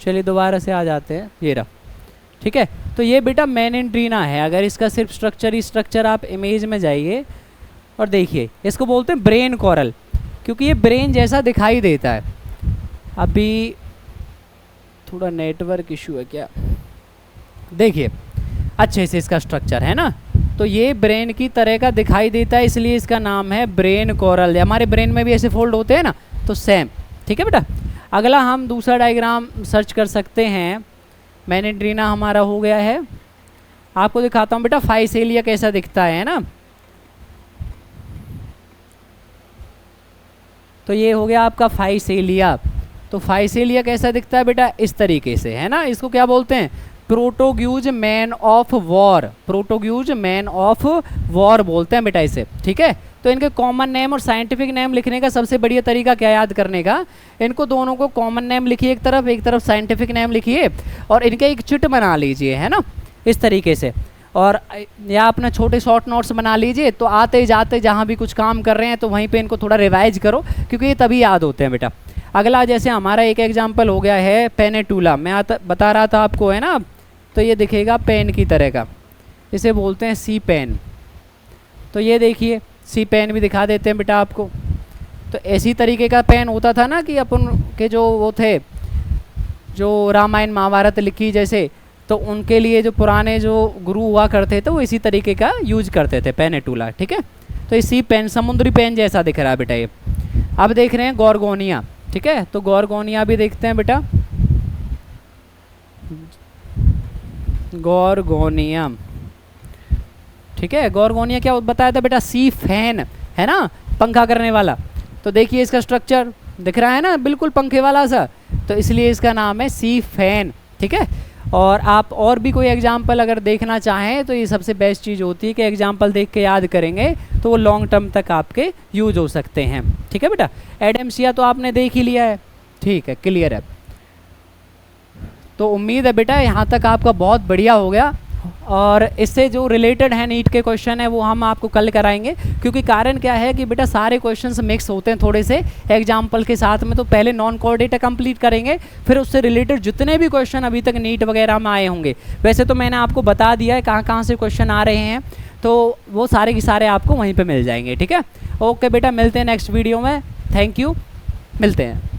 चलिए दोबारा से आ जाते हैं, ये रहा, ठीक है। तो ये बेटा मेनेंड्रीना है। अगर इसका सिर्फ स्ट्रक्चर आप इमेज में जाइए और देखिए, इसको बोलते हैं ब्रेन कोरल, क्योंकि ये ब्रेन जैसा दिखाई देता है। अभी थोड़ा नेटवर्क इशू है क्या, देखिए अच्छे से इसका स्ट्रक्चर है ना। तो ये ब्रेन की तरह का दिखाई देता है, इसलिए इसका नाम है ब्रेन कोरल। हमारे ब्रेन में भी ऐसे फोल्ड होते हैं ना, तो सेम, ठीक है बेटा। अगला हम दूसरा डायग्राम सर्च कर सकते हैं। मेनेंड्रीना हमारा हो गया है, आपको दिखाता हूँ बेटा फाइसेलिया कैसा दिखता है ना। तो ये हो गया आपका फाइसेलिया। तो फाइसेलिया कैसा दिखता है बेटा, इस तरीके से, है ना। इसको क्या बोलते हैं, Portuguese man of war, Portuguese man of war बोलते हैं बेटा इसे, ठीक है। तो इनके कॉमन नेम और साइंटिफिक नेम लिखने का सबसे बढ़िया तरीका क्या याद करने का, इनको दोनों को कॉमन नेम लिखिए एक तरफ साइंटिफिक नेम लिखिए, और इनके एक चिट बना लीजिए, है ना, इस तरीके से। और या अपना छोटे शॉर्ट नोट्स बना लीजिए, तो आते जाते जहाँ भी कुछ काम कर रहे हैं तो वहीं पे इनको थोड़ा रिवाइज करो, क्योंकि ये तभी याद होते हैं बेटा। अगला जैसे हमारा एक एग्जाम्पल हो गया है पेनेटूला, मैं बता रहा था आपको, है ना। तो ये दिखेगा पेन की तरह का, इसे बोलते हैं सी पेन। तो ये देखिए सी पेन भी दिखा देते हैं बेटा आपको। तो ऐसी तरीके का पेन होता था ना कि अपन के जो वो थे, जो रामायण महाभारत लिखी जैसे, तो उनके लिए जो पुराने जो गुरु हुआ करते थे वो इसी तरीके का यूज करते थे, पेनेटूला, ठीक है। तो ये सी पेन समुद्री पेन जैसा दिख रहा है बेटा ये। अब देख रहे हैं गॉर्गोनिया, ठीक है। तो गॉर्गोनिया भी देखते हैं बेटा, गॉर्गोनिया, ठीक है। गॉर्गोनिया क्या बताया था बेटा, सी फैन, है ना, पंखा करने वाला। तो देखिए इसका स्ट्रक्चर दिख रहा है ना, बिल्कुल पंखे वाला सा, तो इसलिए इसका नाम है सी फैन, ठीक है। और आप और भी कोई एग्जाम्पल अगर देखना चाहें तो ये सबसे बेस्ट चीज़ होती है कि एग्जाम्पल देख के याद करेंगे तो वो लॉन्ग टर्म तक आपके यूज हो सकते हैं, ठीक है बेटा। एडम्सिया तो आपने देख ही लिया है, ठीक है, क्लियर है। तो उम्मीद है बेटा यहाँ तक आपका बहुत बढ़िया हो गया, और इससे जो रिलेटेड है नीट के क्वेश्चन है वो हम आपको कल कराएंगे, क्योंकि कारण क्या है कि बेटा सारे क्वेश्चंस मिक्स होते हैं थोड़े से एग्जाम्पल के साथ में। तो पहले नॉन कोर डेटा कंप्लीट करेंगे, फिर उससे रिलेटेड जितने भी क्वेश्चन अभी तक नीट वगैरह में आए होंगे, वैसे तो मैंने आपको बता दिया है कहाँ कहाँ से क्वेश्चन आ रहे हैं, तो वो सारे के सारे आपको वहीं पर मिल जाएंगे, ठीक है। ओके बेटा, मिलते हैं नेक्स्ट वीडियो में, थैंक यू, मिलते हैं।